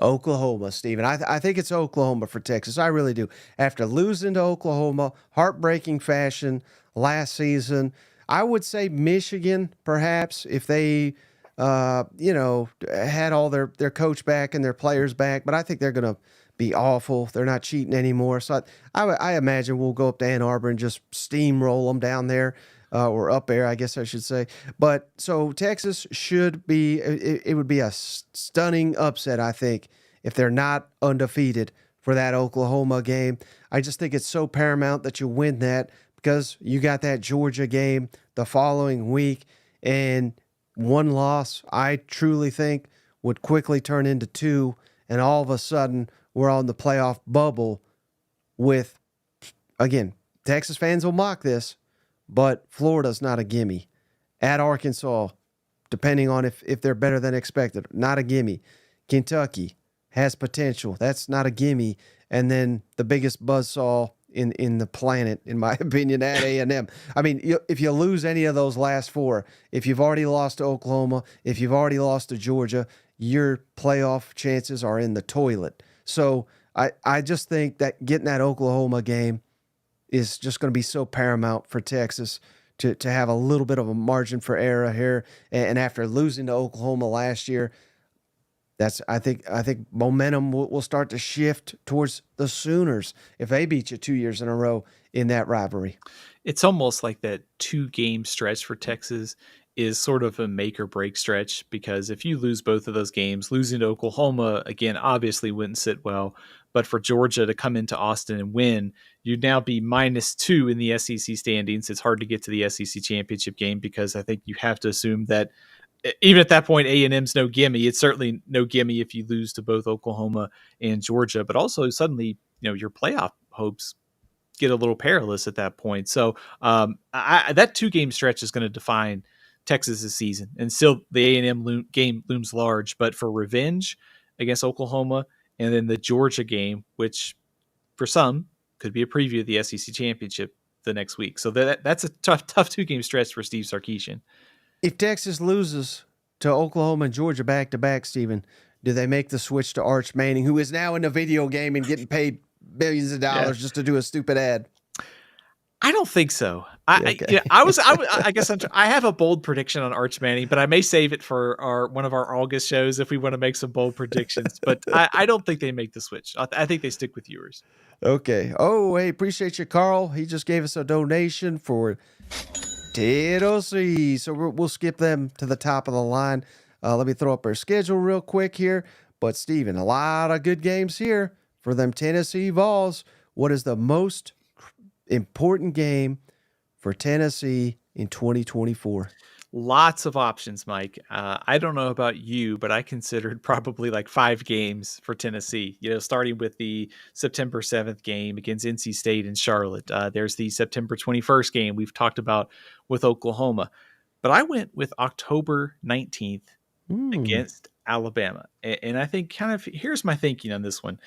Oklahoma, Stephen. I think it's Oklahoma for Texas. I really do. After losing to Oklahoma, heartbreaking fashion last season, I would say Michigan, perhaps, if they had all their coach back and their players back. But I think they're going to be awful. They're not cheating anymore. So I imagine we'll go up to Ann Arbor and just steamroll them down there, or up there, I guess I should say. But so Texas should be, it would be a stunning upset, I think, if they're not undefeated for that Oklahoma game. I just think it's so paramount that you win that, because you got that Georgia game the following week, and one loss, I truly think, would quickly turn into two, and all of a sudden we're on the playoff bubble with, again, Texas fans will mock this, but Florida's not a gimme. At Arkansas, depending on if they're better than expected. Not a gimme. Kentucky has potential. That's not a gimme. And then the biggest buzzsaw in the planet, in my opinion, at A&M. I mean, if you lose any of those last four, if you've already lost to Oklahoma, if you've already lost to Georgia, your playoff chances are in the toilet. So I just think that getting that Oklahoma game is just going to be so paramount for Texas to have a little bit of a margin for error here. And after losing to Oklahoma last year, I think momentum will start to shift towards the Sooners if they beat you 2 years in a row in that rivalry. It's almost like that 2-game stretch for Texas is sort of a make or break stretch, because if you lose both of those games, losing to Oklahoma, again, obviously wouldn't sit well. But for Georgia to come into Austin and win, you'd now be -2 in the SEC standings. It's hard to get to the SEC championship game, because I think you have to assume that even at that point, A&M's no gimme. It's certainly no gimme if you lose to both Oklahoma and Georgia, but also suddenly, your playoff hopes get a little perilous at that point. So that 2-game stretch is going to define Texas's season, and still the A&M game looms large. But for revenge against Oklahoma, and then the Georgia game, which for some could be a preview of the SEC championship the next week. So that's a tough 2-game stretch for Steve Sarkisian. If Texas loses to Oklahoma and Georgia back-to-back, Stephen, do they make the switch to Arch Manning, who is now in the video game and getting paid billions of dollars just to do a stupid ad? I don't think so. I guess I have a bold prediction on Arch Manning, but I may save it for one of our August shows if we want to make some bold predictions. But I don't think they make the switch. I think they stick with yours. Okay. Oh, hey, appreciate you, Carl. He just gave us a donation for Tennessee. So we'll skip them to the top of the line. Let me throw up our schedule real quick here. But, Steven, a lot of good games here for them Tennessee Vols. What is the most important game for Tennessee in 2024? Lots of options, Mike. I don't know about you, but I considered probably like 5 games for Tennessee, starting with the September 7th game against NC State in Charlotte. There's the September 21st game we've talked about with Oklahoma. But I went with October 19th against Alabama. And I think here's my thinking on this one.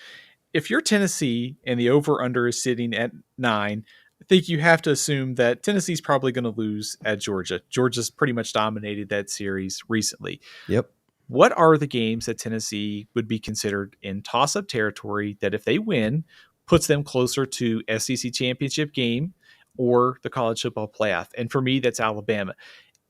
If you're Tennessee and the over-under is sitting at 9, I think you have to assume that Tennessee's probably going to lose at Georgia. Georgia's pretty much dominated that series recently. Yep. What are the games that Tennessee would be considered in toss-up territory that if they win, puts them closer to SEC championship game or the college football playoff? And for me, that's Alabama.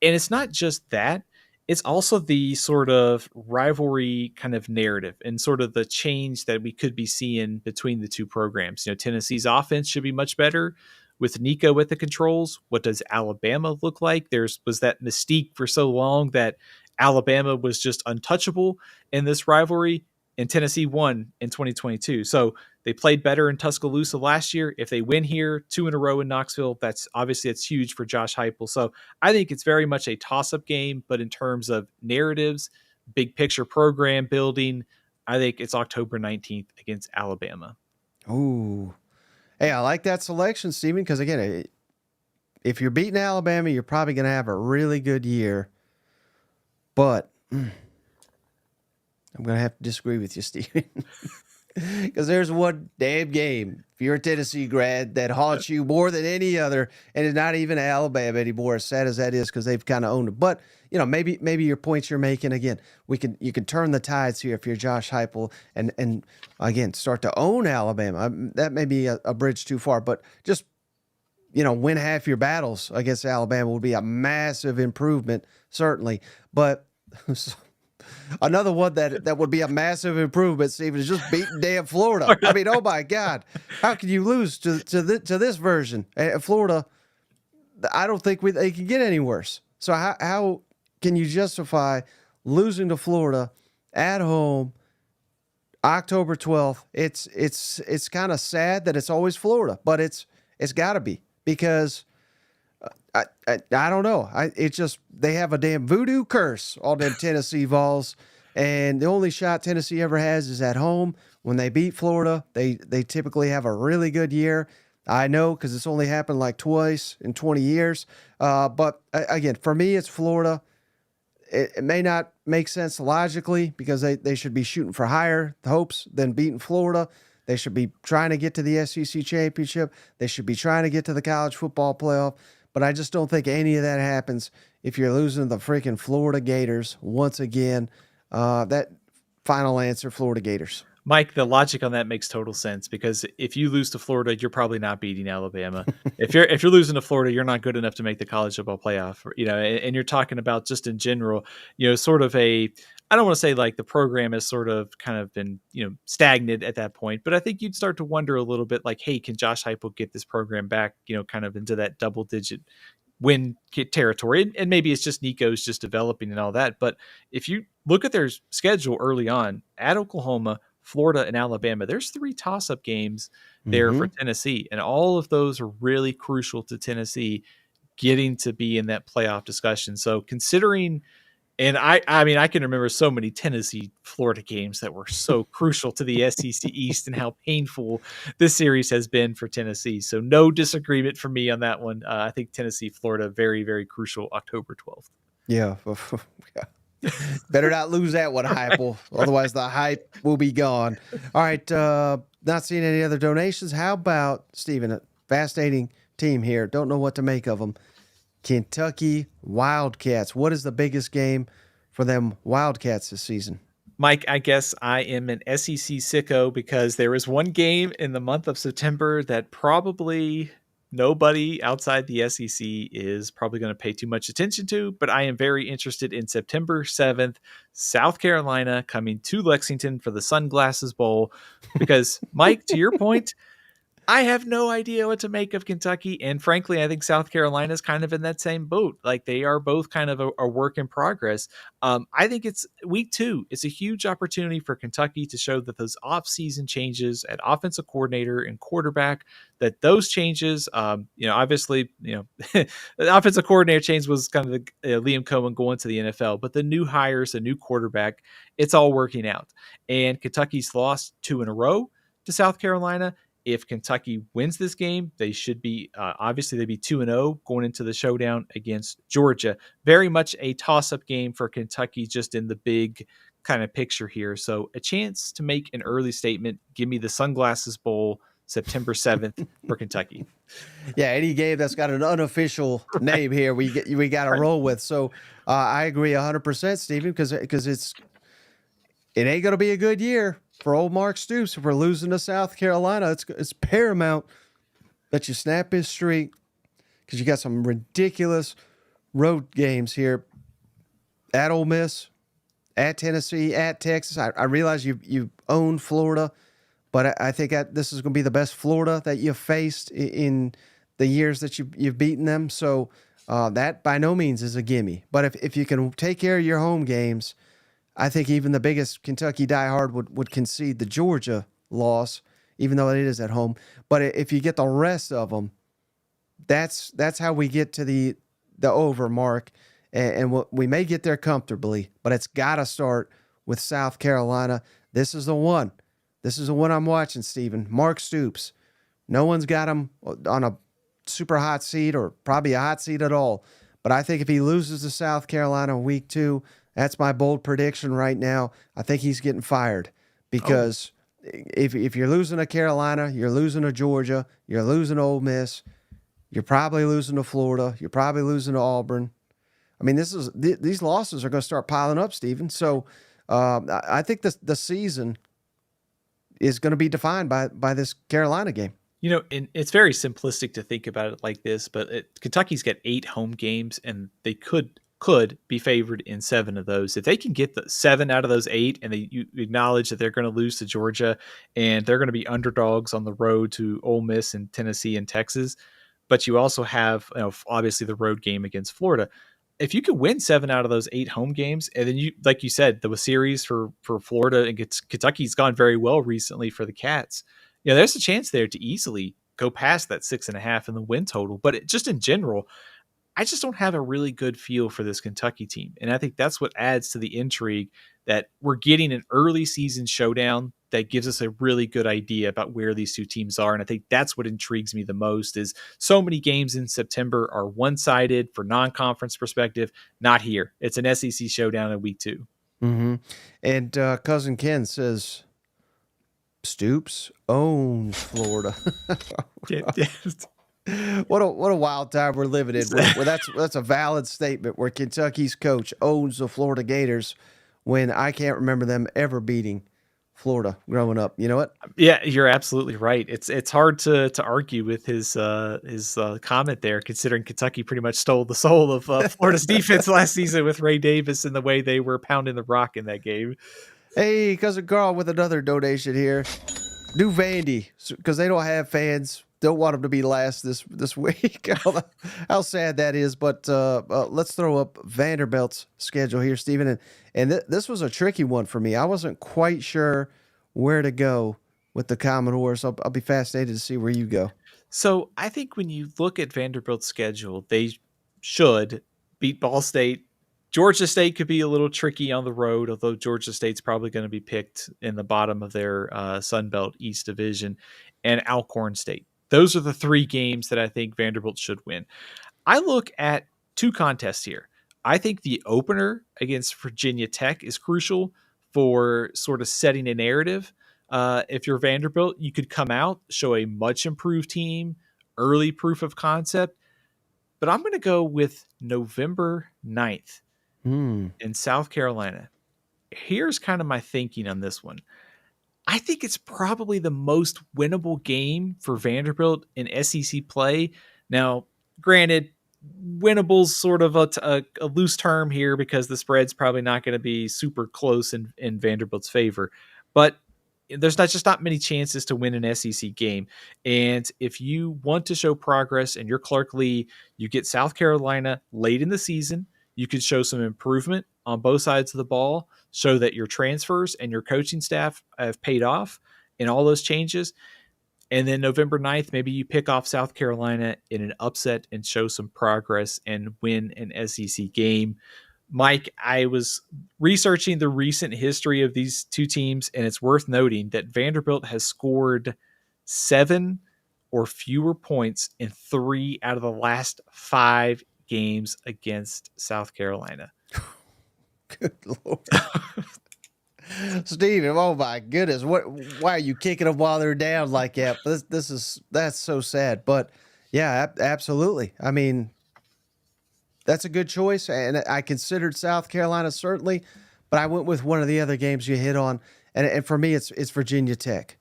And it's not just that. It's also the sort of rivalry kind of narrative and sort of the change that we could be seeing between the two programs. Tennessee's offense should be much better with Nico at the controls. What does Alabama look like? Was that mystique for so long that Alabama was just untouchable in this rivalry, and Tennessee won in 2022. So they played better in Tuscaloosa last year. If they win here 2 in a row in Knoxville, that's huge for Josh Heupel. So I think it's very much a toss-up game, but in terms of narratives, big picture program building, I think it's October 19th against Alabama. Ooh. Hey, I like that selection, Stephen, because again, if you're beating Alabama, you're probably going to have a really good year. But I'm going to have to disagree with you, Stephen. Because there's one damn game, if you're a Tennessee grad, that haunts you more than any other, and it's not even Alabama anymore, as sad as that is, because they've kind of owned it. But, maybe your points you're making, again, you can turn the tides here if you're Josh Heupel and again, start to own Alabama. That may be a bridge too far, but just, win half your battles against Alabama would be a massive improvement, certainly. But another one that would be a massive improvement, Stephen, is just beating damn Florida. I mean, oh my God, how can you lose to this version? Florida, I don't think they can get any worse. So how can you justify losing to Florida at home, October 12th? It's kind of sad that it's always Florida, but it's got to be, because I don't know. They have a damn voodoo curse on them Tennessee Vols, and the only shot Tennessee ever has is at home. When they beat Florida, they typically have a really good year. I know, because it's only happened like twice in 20 years. But again, for me, it's Florida. it may not make sense logically because they should be shooting for higher hopes than beating Florida. They should be trying to get to the SEC championship. They should be trying to get to the college football playoff. But I just don't think any of that happens if you're losing the freaking Florida Gators once again. That final answer, Florida Gators. Mike, the logic on that makes total sense because if you lose to Florida, you're probably not beating Alabama. If you're losing to Florida, you're not good enough to make the college football playoff. And you're talking about just in general, sort of I don't want to say like the program has sort of kind of been, stagnant at that point, but I think you'd start to wonder a little bit like, hey, can Josh Heupel get this program back, kind of into that double digit win territory? And maybe it's just Nico's just developing and all that. But if you look at their schedule early on at Oklahoma, Florida, and Alabama, there's 3 toss-up games there for Tennessee, and all of those are really crucial to Tennessee getting to be in that playoff discussion. So considering, and I mean, I can remember so many Tennessee Florida games that were so crucial to the SEC East and how painful this series has been for Tennessee. So no disagreement for me on that one. I think Tennessee Florida very, very crucial October 12th. Yeah. Better not lose that one, Heupel. Otherwise, the hype will be gone. All right. Not seeing any other donations. How about, Stephen, a fascinating team here. Don't know what to make of them. Kentucky Wildcats. What is the biggest game for them Wildcats this season? Mike, I guess I am an SEC sicko because there is one game in the month of September that probably nobody outside the SEC is probably going to pay too much attention to, but I am very interested in September 7th, South Carolina coming to Lexington for the Sunglasses Bowl. Because, Mike, to your point, I have no idea what to make of Kentucky. And frankly, I think South Carolina is kind of in that same boat. Like they are both kind of a work in progress. I think it's week 2. It's a huge opportunity for Kentucky to show that those off-season changes at offensive coordinator and quarterback, that those changes, obviously, the offensive coordinator change was kind of the Liam Cohen going to the NFL, but the new hires, the new quarterback, it's all working out. And Kentucky's lost 2 in a row to South Carolina. If Kentucky wins this game, they should be obviously they'd be 2-0 going into the showdown against Georgia. Very much a toss-up game for Kentucky, just in the big kind of picture here. So a chance to make an early statement. Give me the Sunglasses Bowl, September 7th for Kentucky. Yeah, any game that's got an unofficial name here, we got to roll with. So I agree 100%, Stephen, because it ain't gonna be a good year for old Mark Stoops. If we're losing to South Carolina, it's paramount that you snap his streak because you got some ridiculous road games here at Ole Miss, at Tennessee, at Texas. I realize you own Florida, but I think this is going to be the best Florida that you've faced in the years that you've beaten them. So that by no means is a gimme. But if you can take care of your home games, I think even the biggest Kentucky diehard would concede the Georgia loss, even though it is at home. But if you get the rest of them, that's how we get to the over mark, and we may get there comfortably. But it's got to start with South Carolina. This is the one. This is the one I'm watching, Stephen. Mark Stoops. No one's got him on a super hot seat or probably a hot seat at all. But I think if he loses to South Carolina in week 2, that's my bold prediction right now. I think he's getting fired because if you're losing to Carolina, you're losing to Georgia, you're losing to Ole Miss, you're probably losing to Florida, you're probably losing to Auburn. I mean, these losses are going to start piling up, Stephen. So I think the season is going to be defined by this Carolina game. And it's very simplistic to think about it like this, but Kentucky's got 8 home games, and they could be favored in 7 of those. If they can get the 7 out of those 8, and you acknowledge that they're going to lose to Georgia and they're going to be underdogs on the road to Ole Miss and Tennessee and Texas, but you also have obviously the road game against Florida. If you can win 7 out of those 8 home games, and then you, like you said, the series for Florida and Kentucky's gone very well recently for the Cats. There's a chance there to easily go past that 6.5 in the win total. But just in general, I just don't have a really good feel for this Kentucky team. And I think that's what adds to the intrigue, that we're getting an early season showdown that gives us a really good idea about where these two teams are. And I think that's what intrigues me the most is so many games in September are one-sided for non-conference perspective. Not here. It's an SEC showdown in week 2. Mm-hmm. And Cousin Ken says Stoops owns Florida. What a wild time we're living in. Where that's a valid statement. Where Kentucky's coach owns the Florida Gators, when I can't remember them ever beating Florida growing up. You know what? Yeah, you're absolutely right. It's hard to argue with his comment there, considering Kentucky pretty much stole the soul of Florida's defense last season with Ray Davis and the way they were pounding the rock in that game. Hey, Cousin Carl with another donation here. New Vandy, because they don't have fans. Don't want them to be last this week. How sad that is. But let's throw up Vanderbilt's schedule here, Stephen. And this was a tricky one for me. I wasn't quite sure where to go with the Commodores. I'll be fascinated to see where you go. So I think when you look at Vanderbilt's schedule, they should beat Ball State. Georgia State could be a little tricky on the road, although Georgia State's probably going to be picked in the bottom of their Sun Belt East Division, and Alcorn State. Those are the 3 games that I think Vanderbilt should win. I look at 2 contests here. I think the opener against Virginia Tech is crucial for sort of setting a narrative. If you're Vanderbilt, you could come out, show a much improved team, early proof of concept. But I'm going to go with November 9th in South Carolina. Here's kind of my thinking on this one. I think it's probably the most winnable game for Vanderbilt in SEC play. Now, granted, winnable's sort of a loose term here because the spread's probably not going to be super close in Vanderbilt's favor. But there's not many chances to win an SEC game. And if you want to show progress and you're Clark Lee, you get South Carolina late in the season. You could show some improvement on both sides of the ball, show that your transfers and your coaching staff have paid off in all those changes. And then November 9th, maybe you pick off South Carolina in an upset and show some progress and win an SEC game. Mike, I was researching the recent history of these two teams, and it's worth noting that Vanderbilt has scored 7 or fewer points in 3 out of the last 5 games against South Carolina. Good Lord. Steve, oh my goodness. Why are you kicking them while they're down like that? That's so sad. But yeah, absolutely. I mean, that's a good choice. And I considered South Carolina certainly, but I went with one of the other games you hit on. And for me, it's Virginia Tech,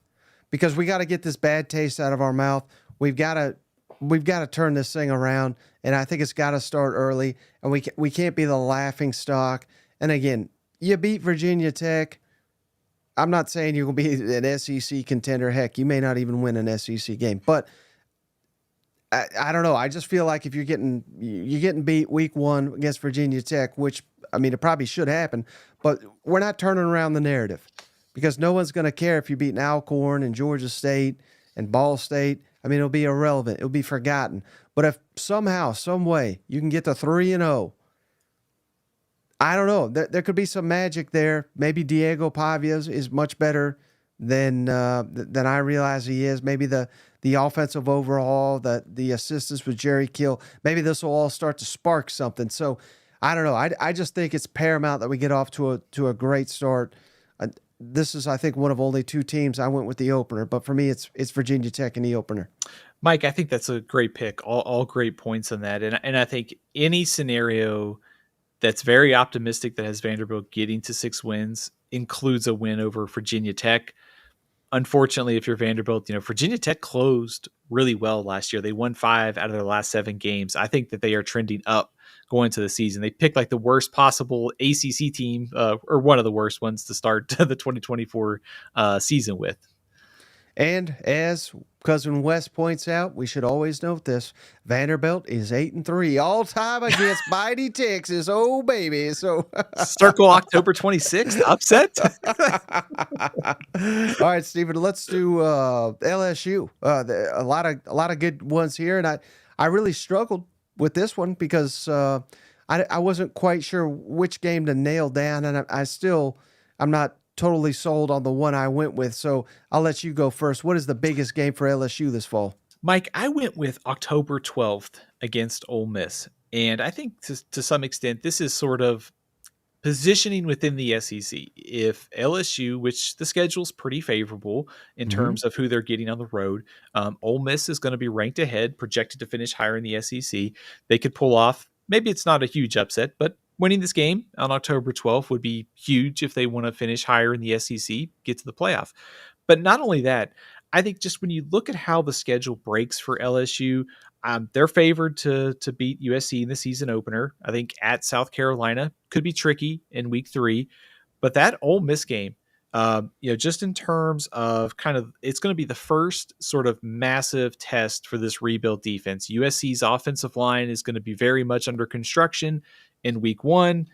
because we got to get this bad taste out of our mouth. We've got to turn this thing around. And I think it's got to start early, and we can't be the laughing stock. And again, you beat Virginia Tech. I'm not saying you're going to be an SEC contender. Heck, you may not even win an SEC game. But I don't know. I just feel like if you're getting beat week 1 against Virginia Tech, which, I mean, it probably should happen, but we're not turning around the narrative, because no one's going to care if you're beating Alcorn and Georgia State and Ball State. I mean, it'll be irrelevant. It'll be forgotten. But if somehow, some way, you can get to 3-0, I don't know. There could be some magic there. Maybe Diego Pavia is much better than I realize he is. Maybe the offensive overhaul, the assistance with Jerry Kill, maybe this will all start to spark something. So I don't know. I just think it's paramount that we get off to a great start. This is, I think, one of only 2 teams I went with the opener, but for me, it's Virginia Tech in the opener. Mike, I think that's a great pick. All great points on that. And I think any scenario that's very optimistic that has Vanderbilt getting to 6 wins includes a win over Virginia Tech. Unfortunately, if you're Vanderbilt, Virginia Tech closed really well last year. They won 5 out of their last 7 games. I think that they are trending up going into the season. They picked like the worst possible ACC team, or one of the worst ones to start the 2024 season with. And as Cousin Wes points out, we should always note this: Vanderbilt is 8-3 all time against mighty Texas. Oh baby! So circle October 26th upset. All right, Stephen. Let's do LSU. A lot of good ones here, and I really struggled with this one because I wasn't quite sure which game to nail down, and I'm not totally sold on the one I went with. So I'll let you go first. What is the biggest game for LSU this fall? Mike, I went with October 12th against Ole Miss. And I think to some extent, this is sort of positioning within the SEC. If LSU, which the schedule's pretty favorable in Mm-hmm. terms of who they're getting on the road, Ole Miss is going to be ranked ahead, projected to finish higher in the SEC. They could pull off, maybe it's not a huge upset, but winning this game on October 12th would be huge if they want to finish higher in the SEC, get to the playoff. But not only that, I think just when you look at how the schedule breaks for LSU, they're favored to beat USC in the season opener. I think at South Carolina could be tricky in week 3, but that Ole Miss game, just in terms of kind of, it's going to be the first sort of massive test for this rebuild defense. USC's offensive line is going to be very much under construction in week 1.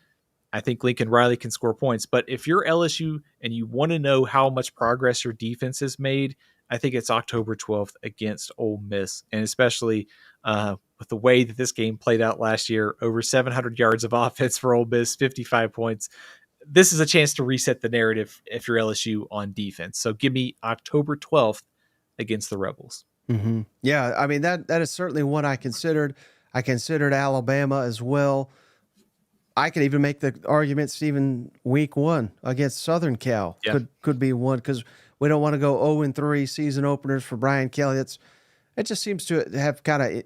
I think Lincoln Riley can score points. But if you're LSU and you want to know how much progress your defense has made, I think it's October 12th against Ole Miss. And especially with the way that this game played out last year, over 700 yards of offense for Ole Miss, 55 points. This is a chance to reset the narrative if you're LSU on defense. So give me October 12th against the Rebels. Mm-hmm. Yeah, I mean, that is certainly one I considered. I considered Alabama as well. I could even make the argument, Stephen, week 1 against Southern Cal Yeah. could be one, because we don't want to go 0-3 season openers for Brian Kelly. It just seems to have kind of,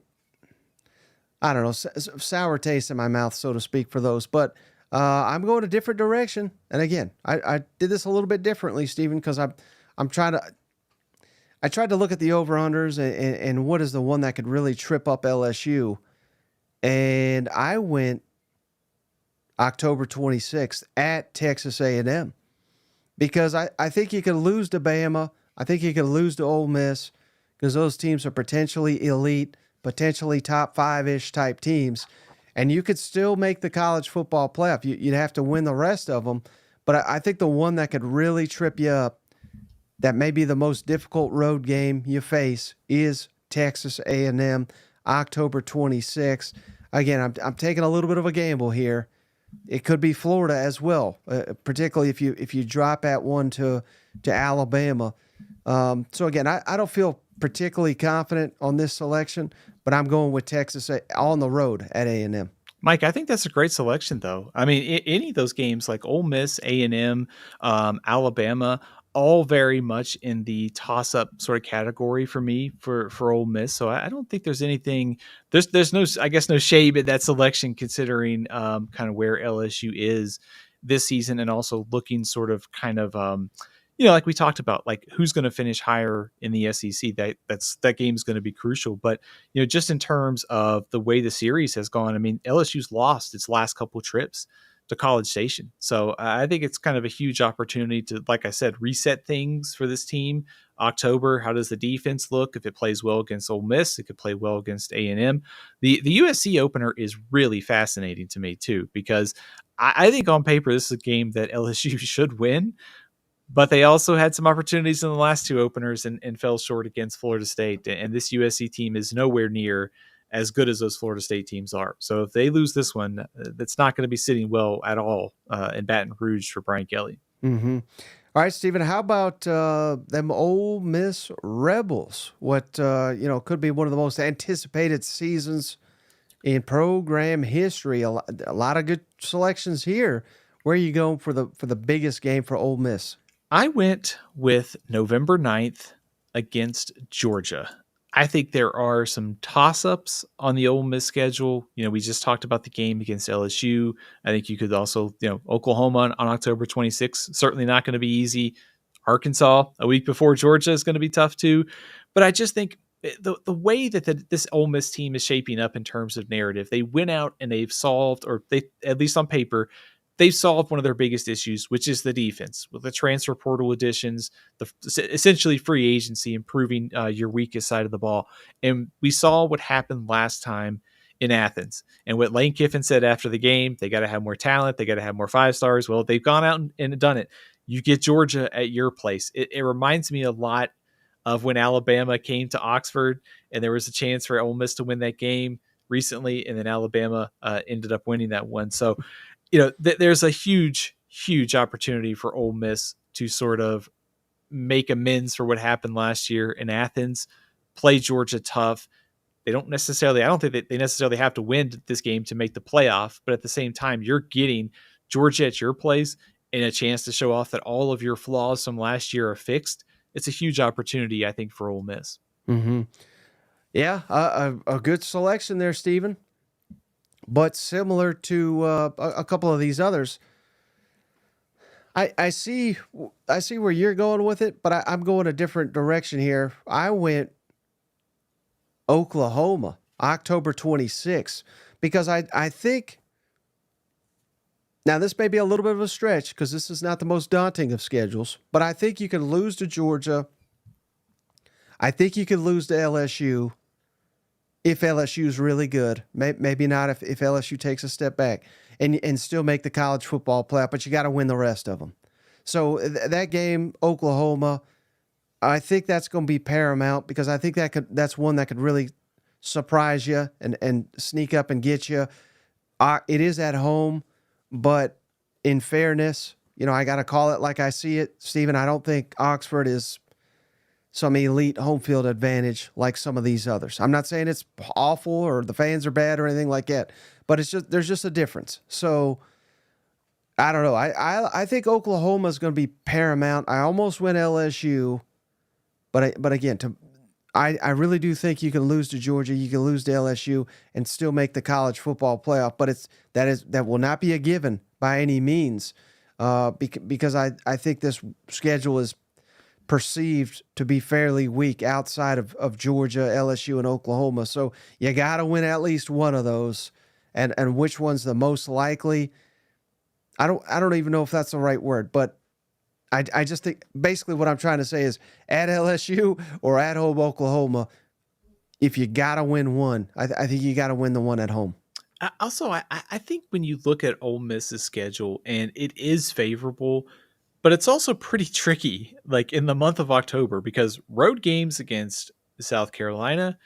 I don't know, sour taste in my mouth, so to speak, for those. But I'm going a different direction. And again, I did this a little bit differently, Stephen, because I'm trying to. I tried to look at the over-unders and what is the one that could really trip up LSU. And I went October 26th at Texas A&M, because I think you could lose to Bama. I think you could lose to Ole Miss, because those teams are potentially elite, potentially top 5-ish type teams. And you could still make the college football playoff. You'd have to win the rest of them. But I think the one that could really trip you up, that may be the most difficult road game you face, is Texas A&M, October 26th. Again, I'm taking a little bit of a gamble here. It could be Florida as well, particularly if you drop at one to Alabama. So again, I don't feel particularly confident on this selection, but I'm going with Texas on the road at A&M. Mike, I think that's a great selection, though. I mean, any of those games like Ole Miss, A&M, Alabama, all very much in the toss-up sort of category for me for Ole Miss. So I don't think there's anything. There's no, I guess, no shame in that selection, considering kind of where LSU is this season, and also looking sort of kind of like we talked about, like who's going to finish higher in the SEC. That game's going to be crucial. But just in terms of the way the series has gone, I mean, LSU's lost its last couple trips to College Station, so I think it's kind of a huge opportunity to, like I said, reset things for this team. October, how does the defense look? If it plays well against Ole Miss, it could play well against A&M. The USC opener is really fascinating to me too, because I think on paper this is a game that LSU should win. But they also had some opportunities in the last 2 openers and fell short against Florida State. And this USC team is nowhere near as good as those Florida State teams are. So if they lose this one, that's not going to be sitting well at all in Baton Rouge for Brian Kelly. Mm-hmm. All right, Stephen, how about them Ole Miss Rebels? What, could be one of the most anticipated seasons in program history. A lot of good selections here. Where are you going for the biggest game for Ole Miss? I went with November 9th against Georgia. I think there are some toss-ups on the Ole Miss schedule. We just talked about the game against LSU. I think you could also, Oklahoma on October 26th, certainly not going to be easy. Arkansas a week before Georgia is going to be tough too. But I just think the way that this Ole Miss team is shaping up in terms of narrative, they went out and they've solved, or they, at least on paper, they've solved one of their biggest issues, which is the defense, with the transfer portal additions, essentially free agency, improving your weakest side of the ball. And we saw what happened last time in Athens. And what Lane Kiffin said after the game, they got to have more talent. They got to have more 5-stars. Well, they've gone out and done it. You get Georgia at your place. It reminds me a lot of when Alabama came to Oxford and there was a chance for Ole Miss to win that game recently. And then Alabama ended up winning that one. So, there's a huge, huge opportunity for Ole Miss to sort of make amends for what happened last year in Athens, play Georgia tough. I don't think that they necessarily have to win this game to make the playoff, but at the same time, you're getting Georgia at your place and a chance to show off that all of your flaws from last year are fixed. It's a huge opportunity, I think, for Ole Miss. Mm-hmm. Yeah, a good selection there, Stephen. But similar to a couple of these others, I see where you're going with it, but I'm going a different direction here. I went Oklahoma, October 26th, because I think now this may be a little bit of a stretch because this is not the most daunting of schedules, but I think you can lose to Georgia. I think you can lose to LSU if LSU is really good. Maybe not if LSU takes a step back and still make the college football playoff, but you got to win the rest of them. So that game, Oklahoma, I think that's going to be paramount because I think that's one that could really surprise you and sneak up and get you. It is at home, but in fairness, I got to call it like I see it. Stephen, I don't think Oxford is some elite home field advantage like some of these others. I'm not saying it's awful or the fans are bad or anything like that, but there's just a difference. So I don't know. I think Oklahoma is going to be paramount. I almost went LSU, but again, I really do think you can lose to Georgia, you can lose to LSU, and still make the college football playoff. But that will not be a given by any means, because I think this schedule is perceived to be fairly weak outside of Georgia, LSU, and Oklahoma. So you got to win at least one of those, and which one's the most likely? I don't even know if that's the right word, but I just think basically what I'm trying to say is at LSU or at home Oklahoma, if you got to win one, I think you got to win the one at home. I think when you look at Ole Miss's schedule, and it is favorable, but it's also pretty tricky, like in the month of October, because road games against South Carolina,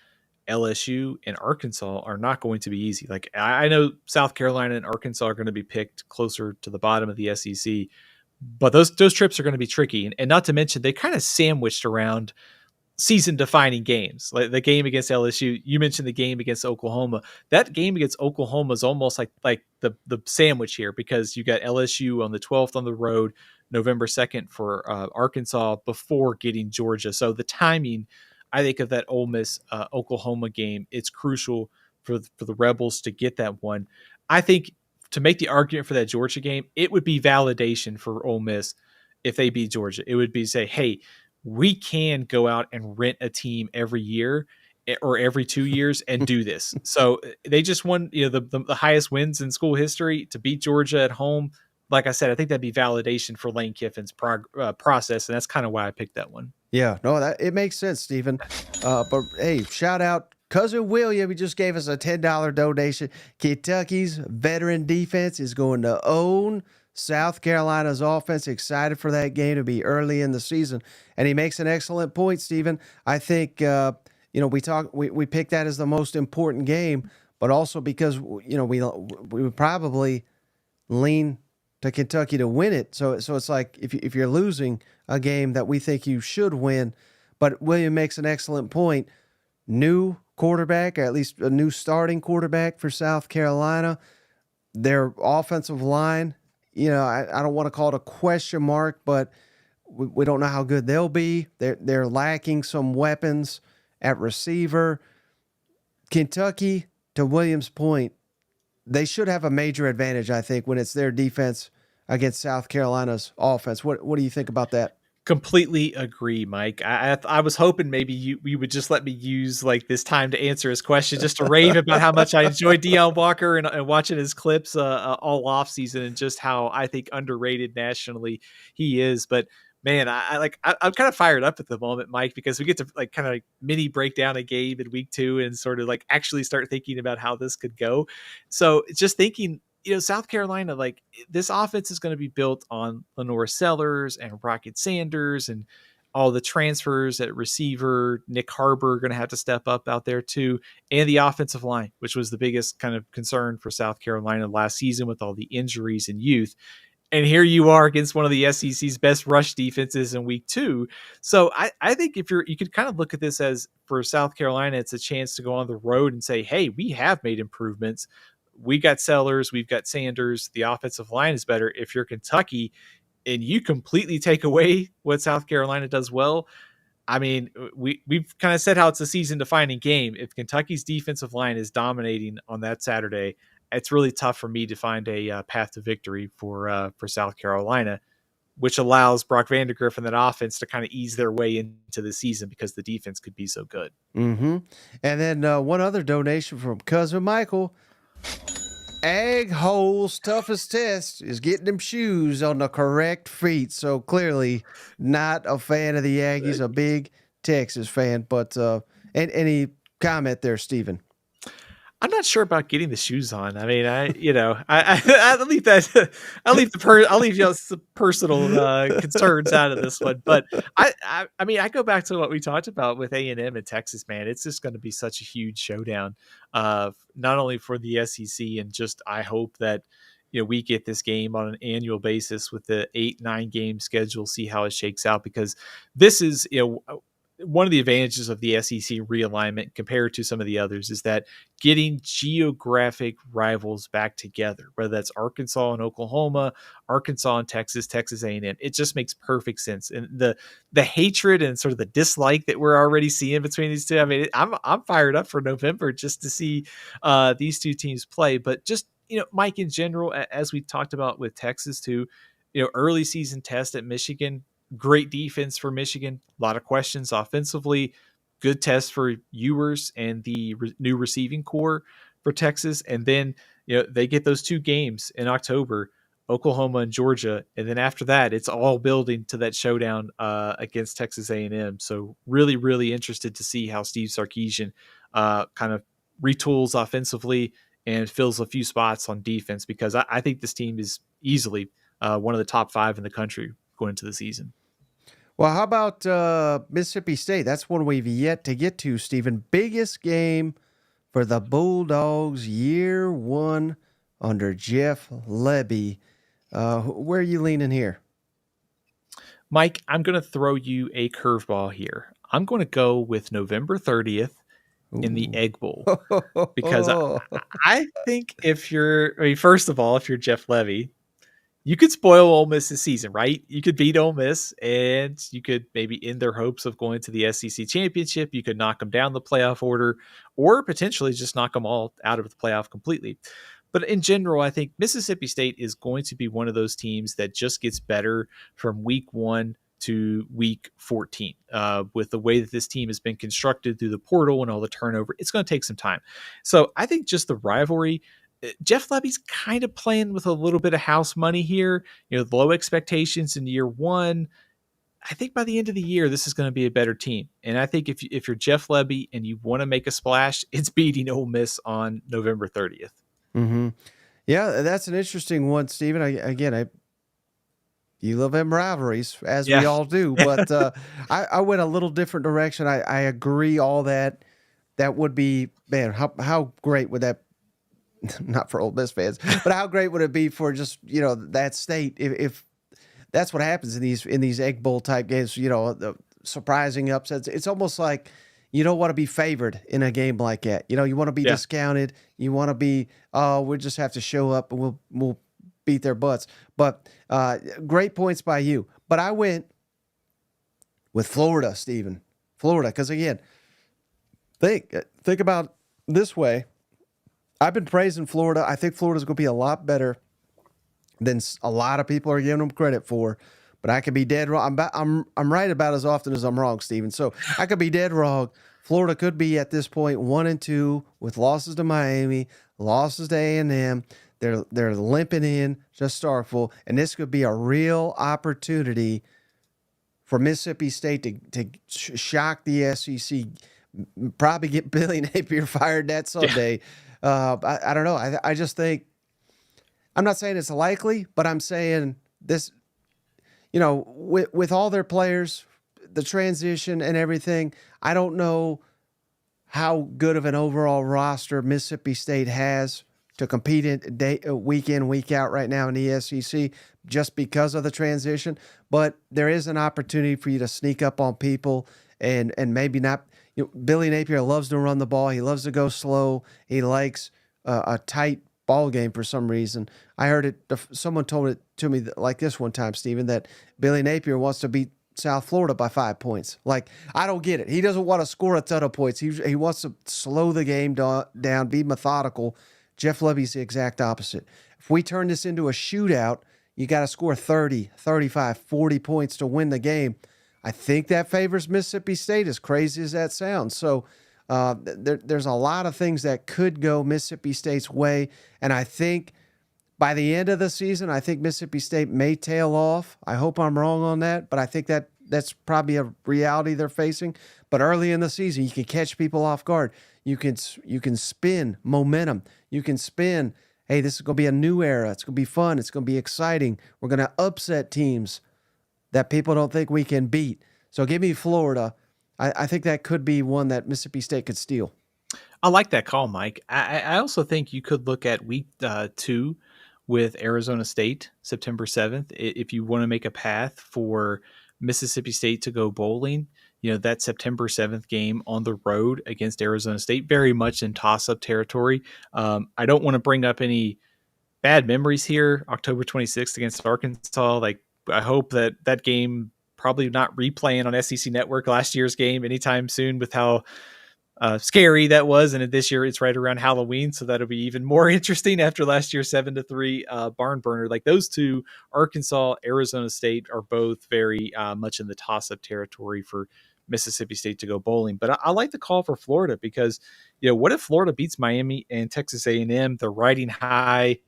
LSU, and Arkansas are not going to be easy. Like I know South Carolina and Arkansas are going to be picked closer to the bottom of the SEC, but those trips are going to be tricky. And not to mention, they kind of sandwiched around season-defining games. Like the game against LSU, you mentioned the game against Oklahoma. That game against Oklahoma is almost like the sandwich here, because you got LSU on the 12th on the road, November 2nd for Arkansas, before getting Georgia. So the timing, I think, of that Ole Miss Oklahoma game, it's crucial for the Rebels to get that one. I think to make the argument for that Georgia game, it would be validation for Ole Miss if they beat Georgia. It would be say, hey, we can go out and rent a team every year or every 2 years and do this. So they just won, the highest wins in school history to beat Georgia at home. Like I said, I think that'd be validation for Lane Kiffin's process, and that's kind of why I picked that one. Yeah, no, it makes sense, Stephen. But hey, shout out Cousin William. He just gave us a $10 donation. Kentucky's veteran defense is going to own South Carolina's offense. Excited for that game to be early in the season. And he makes an excellent point, Stephen. I think, we picked that as the most important game, but also because, we would probably lean to Kentucky to win it. So it's like if you're losing a game that we think you should win, but William makes an excellent point. New quarterback, or at least a new starting quarterback for South Carolina. Their offensive line, I don't want to call it a question mark, but we don't know how good they'll be. They're lacking some weapons at receiver. Kentucky, to William's point, they should have a major advantage, I think, when it's their defense against South Carolina's offense. What do you think about that? Completely agree, Mike. I was hoping maybe you would just let me use like this time to answer his question, just to rave about how much I enjoyed Deion Walker and watching his clips all off season, and just how I think underrated nationally he is. But man, I'm kind of fired up at the moment, Mike, because we get to like kind of mini break down a game in week 2 and sort of like actually start thinking about how this could go. So just thinking, South Carolina, like this offense is going to be built on Lenore Sellers and Rocket Sanders and all the transfers at receiver. Nick Harbor are going to have to step up out there too. And the offensive line, which was the biggest kind of concern for South Carolina last season with all the injuries and youth. And here you are against one of the SEC's best rush defenses in week 2. So I think if you could kind of look at this as, for South Carolina, it's a chance to go on the road and say, hey, we have made improvements. We got Sellers, we've got Sanders, the offensive line is better. If you're Kentucky and you completely take away what South Carolina does well, I mean, we've kind of said how it's a season defining game. If Kentucky's defensive line is dominating on that Saturday, it's really tough for me to find a path to victory for South Carolina, which allows Brock Vandagriff and that offense to kind of ease their way into the season because the defense could be so good. Mm-hmm. And then one other donation from cousin Michael. Egg holes toughest test is getting them shoes on the correct feet. So clearly not a fan of the Aggies, a big Texas fan. But any comment there, Stephen? I'm not sure about getting the shoes on. I mean, I leave that. I'll leave you some personal concerns out of this one. But I mean, I go back to what we talked about with A&M and Texas. Man, it's just going to be such a huge showdown. Not only for the SEC, and just I hope that we get this game on an annual basis with the 8-9 game schedule. See how it shakes out, because this is one of the advantages of the SEC realignment compared to some of the others is that getting geographic rivals back together, whether that's Arkansas and Oklahoma, Arkansas and Texas, Texas A&M, it just makes perfect sense. And the hatred and sort of the dislike that we're already seeing between these two, I mean, I'm fired up for November just to see these two teams play. But just, Mike, in general, as we talked about with Texas too, early season test at Michigan, great defense for Michigan. A lot of questions offensively. Good test for Ewers and the new receiving core for Texas. And then, they get those 2 games in October, Oklahoma and Georgia. And then after that, it's all building to that showdown against Texas A&M. So really, really interested to see how Steve Sarkisian kind of retools offensively and fills a few spots on defense, because I think this team is easily one of the top 5 in the country going into the season. Well, how about Mississippi State? That's one we've yet to get to, Stephen. Biggest game for the Bulldogs, year 1 under Jeff Lebby. Where are you leaning here? Mike, I'm going to throw you a curveball here. I'm going to go with November 30th in the Egg Bowl, because I think first of all, if you're Jeff Lebby, you could spoil Ole Miss's season, right? You could beat Ole Miss, and you could maybe end their hopes of going to the SEC championship. You could knock them down the playoff order, or potentially just knock them all out of the playoff completely. But in general, I think Mississippi State is going to be one of those teams that just gets better from week 1 to week 14. With the way that this team has been constructed through the portal and all the turnover, it's going to take some time. So I think just the rivalry, Jeff Lebby's kind of playing with a little bit of house money here, low expectations in year 1. I think by the end of the year, this is going to be a better team. And I think if you're Jeff Lebby and you want to make a splash, it's beating Ole Miss on November 30th. Mm-hmm. Yeah, that's an interesting one, Stephen. You love them rivalries, as we all do, but I went a little different direction. I agree all that. That would be, man, how great would that, not for Ole Miss fans, but how great would it be for just, that state if that's what happens in these Egg Bowl type games, the surprising upsets. It's almost like you don't want to be favored in a game like that. You want to be discounted. You want to be, we just have to show up and we'll beat their butts. But great points by you. But I went with Florida, Stephen. Florida, because again, think about this way. I've been praising Florida. I think Florida's going to be a lot better than a lot of people are giving them credit for. But I could be dead wrong. I'm right about as often as I'm wrong, Stephen. So I could be dead wrong. Florida could be at this point 1-2 with losses to Miami, losses to A&M. They're limping in just Starkville, and this could be a real opportunity for Mississippi State to shock the SEC. Probably get Billy Napier fired that Sunday. I don't know. I just think, I'm not saying it's likely, but I'm saying this, with all their players, the transition and everything, I don't know how good of an overall roster Mississippi State has to compete week in, week out right now in the SEC just because of the transition. But there is an opportunity for you to sneak up on people and maybe not. Billy Napier loves to run the ball. He loves to go slow. He likes a tight ball game for some reason. I heard it. Someone told it to me like this one time, Stephen, that Billy Napier wants to beat South Florida by 5 points. Like, I don't get it. He doesn't want to score a ton of points. He wants to slow the game down, be methodical. Jeff Lebby's the exact opposite. If we turn this into a shootout, you got to score 30, 35, 40 points to win the game. I think that favors Mississippi State, as crazy as that sounds. So there's a lot of things that could go Mississippi State's way. And I think by the end of the season, I think Mississippi State may tail off. I hope I'm wrong on that, but I think that's probably a reality they're facing. But early in the season, you can catch people off guard. You can spin momentum. You can spin, hey, this is going to be a new era. It's going to be fun. It's going to be exciting. We're going to upset teams that people don't think we can beat. So give me Florida. I think that could be one that Mississippi State could steal. I like that call, Mike. I also think you could look at week 2 with Arizona State, September 7th. If you want to make a path for Mississippi State to go bowling, that September 7th game on the road against Arizona State, very much in toss-up territory. I don't want to bring up any bad memories here. October 26th against Arkansas. I hope that game probably not replaying on SEC Network last year's game anytime soon with how scary that was. And this year it's right around Halloween. So that'll be even more interesting after last year's 7-3 barn burner. Like those two, Arkansas, Arizona State, are both very much in the toss-up territory for Mississippi State to go bowling. But I like the call for Florida because, what if Florida beats Miami and Texas A&M? They're riding high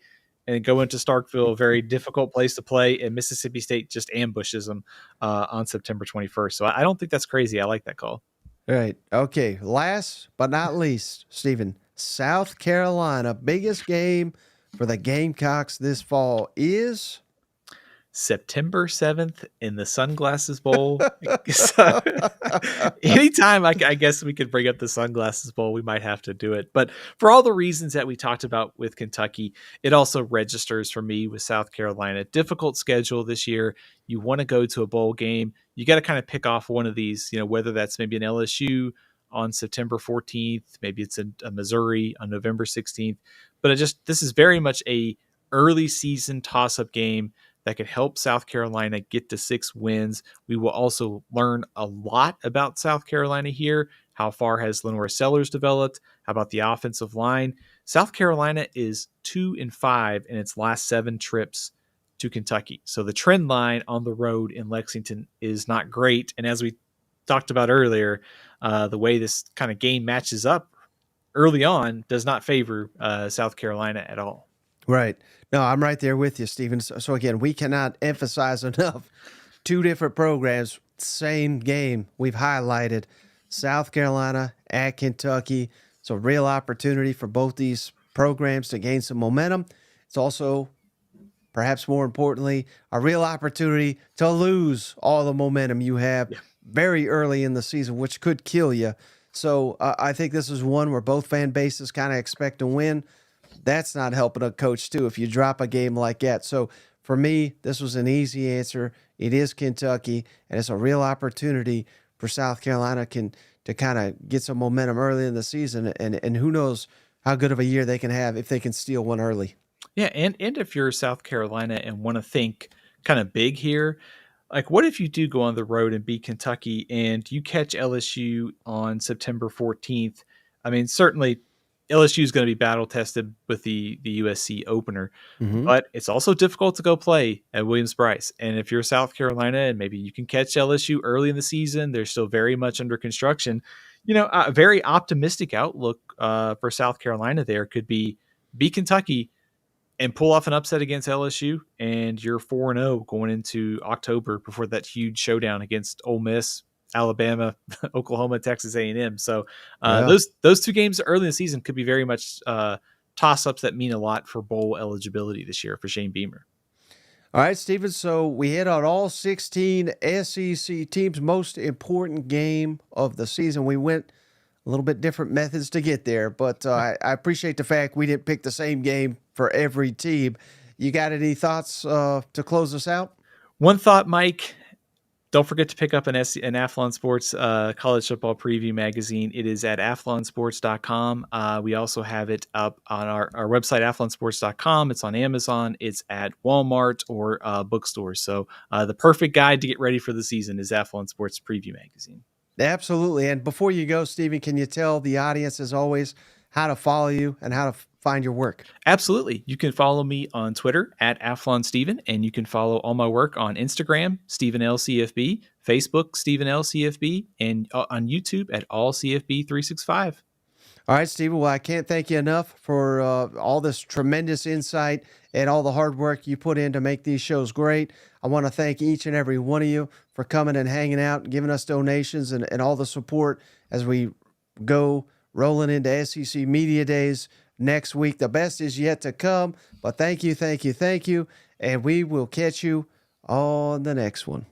and go into Starkville, a very difficult place to play, and Mississippi State just ambushes them on September 21st. So I don't think that's crazy. I like that call. All right. Okay. Last but not least, Stephen, South Carolina, biggest game for the Gamecocks this fall is September 7th in the Sunglasses Bowl. So, anytime I guess we could bring up the Sunglasses Bowl, we might have to do it. But for all the reasons that we talked about with Kentucky, it also registers for me with South Carolina. Difficult schedule this year. You want to go to a bowl game. You got to kind of pick off one of these, whether that's maybe an LSU on September 14th, maybe it's a Missouri on November 16th. But this is very much a early season toss-up game that could help South Carolina get to 6 wins. We will also learn a lot about South Carolina here. How far has Lenore Sellers developed? How about the offensive line? South Carolina is 2-5 in its last 7 trips to Kentucky. So the trend line on the road in Lexington is not great. And as we talked about earlier, the way this kind of game matches up early on does not favor South Carolina at all. Right. No, I'm right there with you, Stephen. So again, we cannot emphasize enough. 2 different programs, same game. We've highlighted South Carolina at Kentucky. It's a real opportunity for both these programs to gain some momentum. It's also, perhaps more importantly, a real opportunity to lose all the momentum you have very early in the season, which could kill you. So I think this is one where both fan bases kind of expect to win. That's not helping a coach, too, if you drop a game like that. So for me, this was an easy answer. It is Kentucky, and it's a real opportunity for South Carolina to kind of get some momentum early in the season. And who knows how good of a year they can have if they can steal one early. Yeah, and if you're South Carolina and want to think kind of big here, like what if you do go on the road and beat Kentucky and you catch LSU on September 14th? I mean, certainly LSU is going to be battle tested with the USC opener, but it's also difficult to go play at Williams-Brice. And if you're South Carolina and maybe you can catch LSU early in the season, they're still very much under construction. A very optimistic outlook for South Carolina there could be beat Kentucky and pull off an upset against LSU, and you're 4-0 going into October before that huge showdown against Ole Miss, Alabama, Oklahoma, Texas A&M. So those 2 games early in the season could be very much toss-ups that mean a lot for bowl eligibility this year for Shane Beamer. All right, Stephen, so we hit on all 16 SEC teams' most important game of the season. We went a little bit different methods to get there. But I appreciate the fact we didn't pick the same game for every team. You got any thoughts to close us out? One thought, Mike. Don't forget to pick up an Athlon Sports college football preview magazine. It is at athlonsports.com. We also have it up on our website, athlonsports.com. It's on Amazon. It's at Walmart or bookstores. So the perfect guide to get ready for the season is Athlon Sports Preview Magazine. Absolutely. And before you go, Stephen, can you tell the audience, as always, how to follow you and how to find your work? Absolutely. You can follow me on Twitter at AthlonSteven, and you can follow all my work on Instagram, StephenLCFB, Facebook, StephenLCFB, and on YouTube at AllCFB365. All right, Stephen. Well, I can't thank you enough for all this tremendous insight and all the hard work you put in to make these shows great. I want to thank each and every one of you for coming and hanging out and giving us donations and all the support as we go rolling into SEC Media Days next week. The best is yet to come, but thank you, thank you, thank you, and we will catch you on the next one.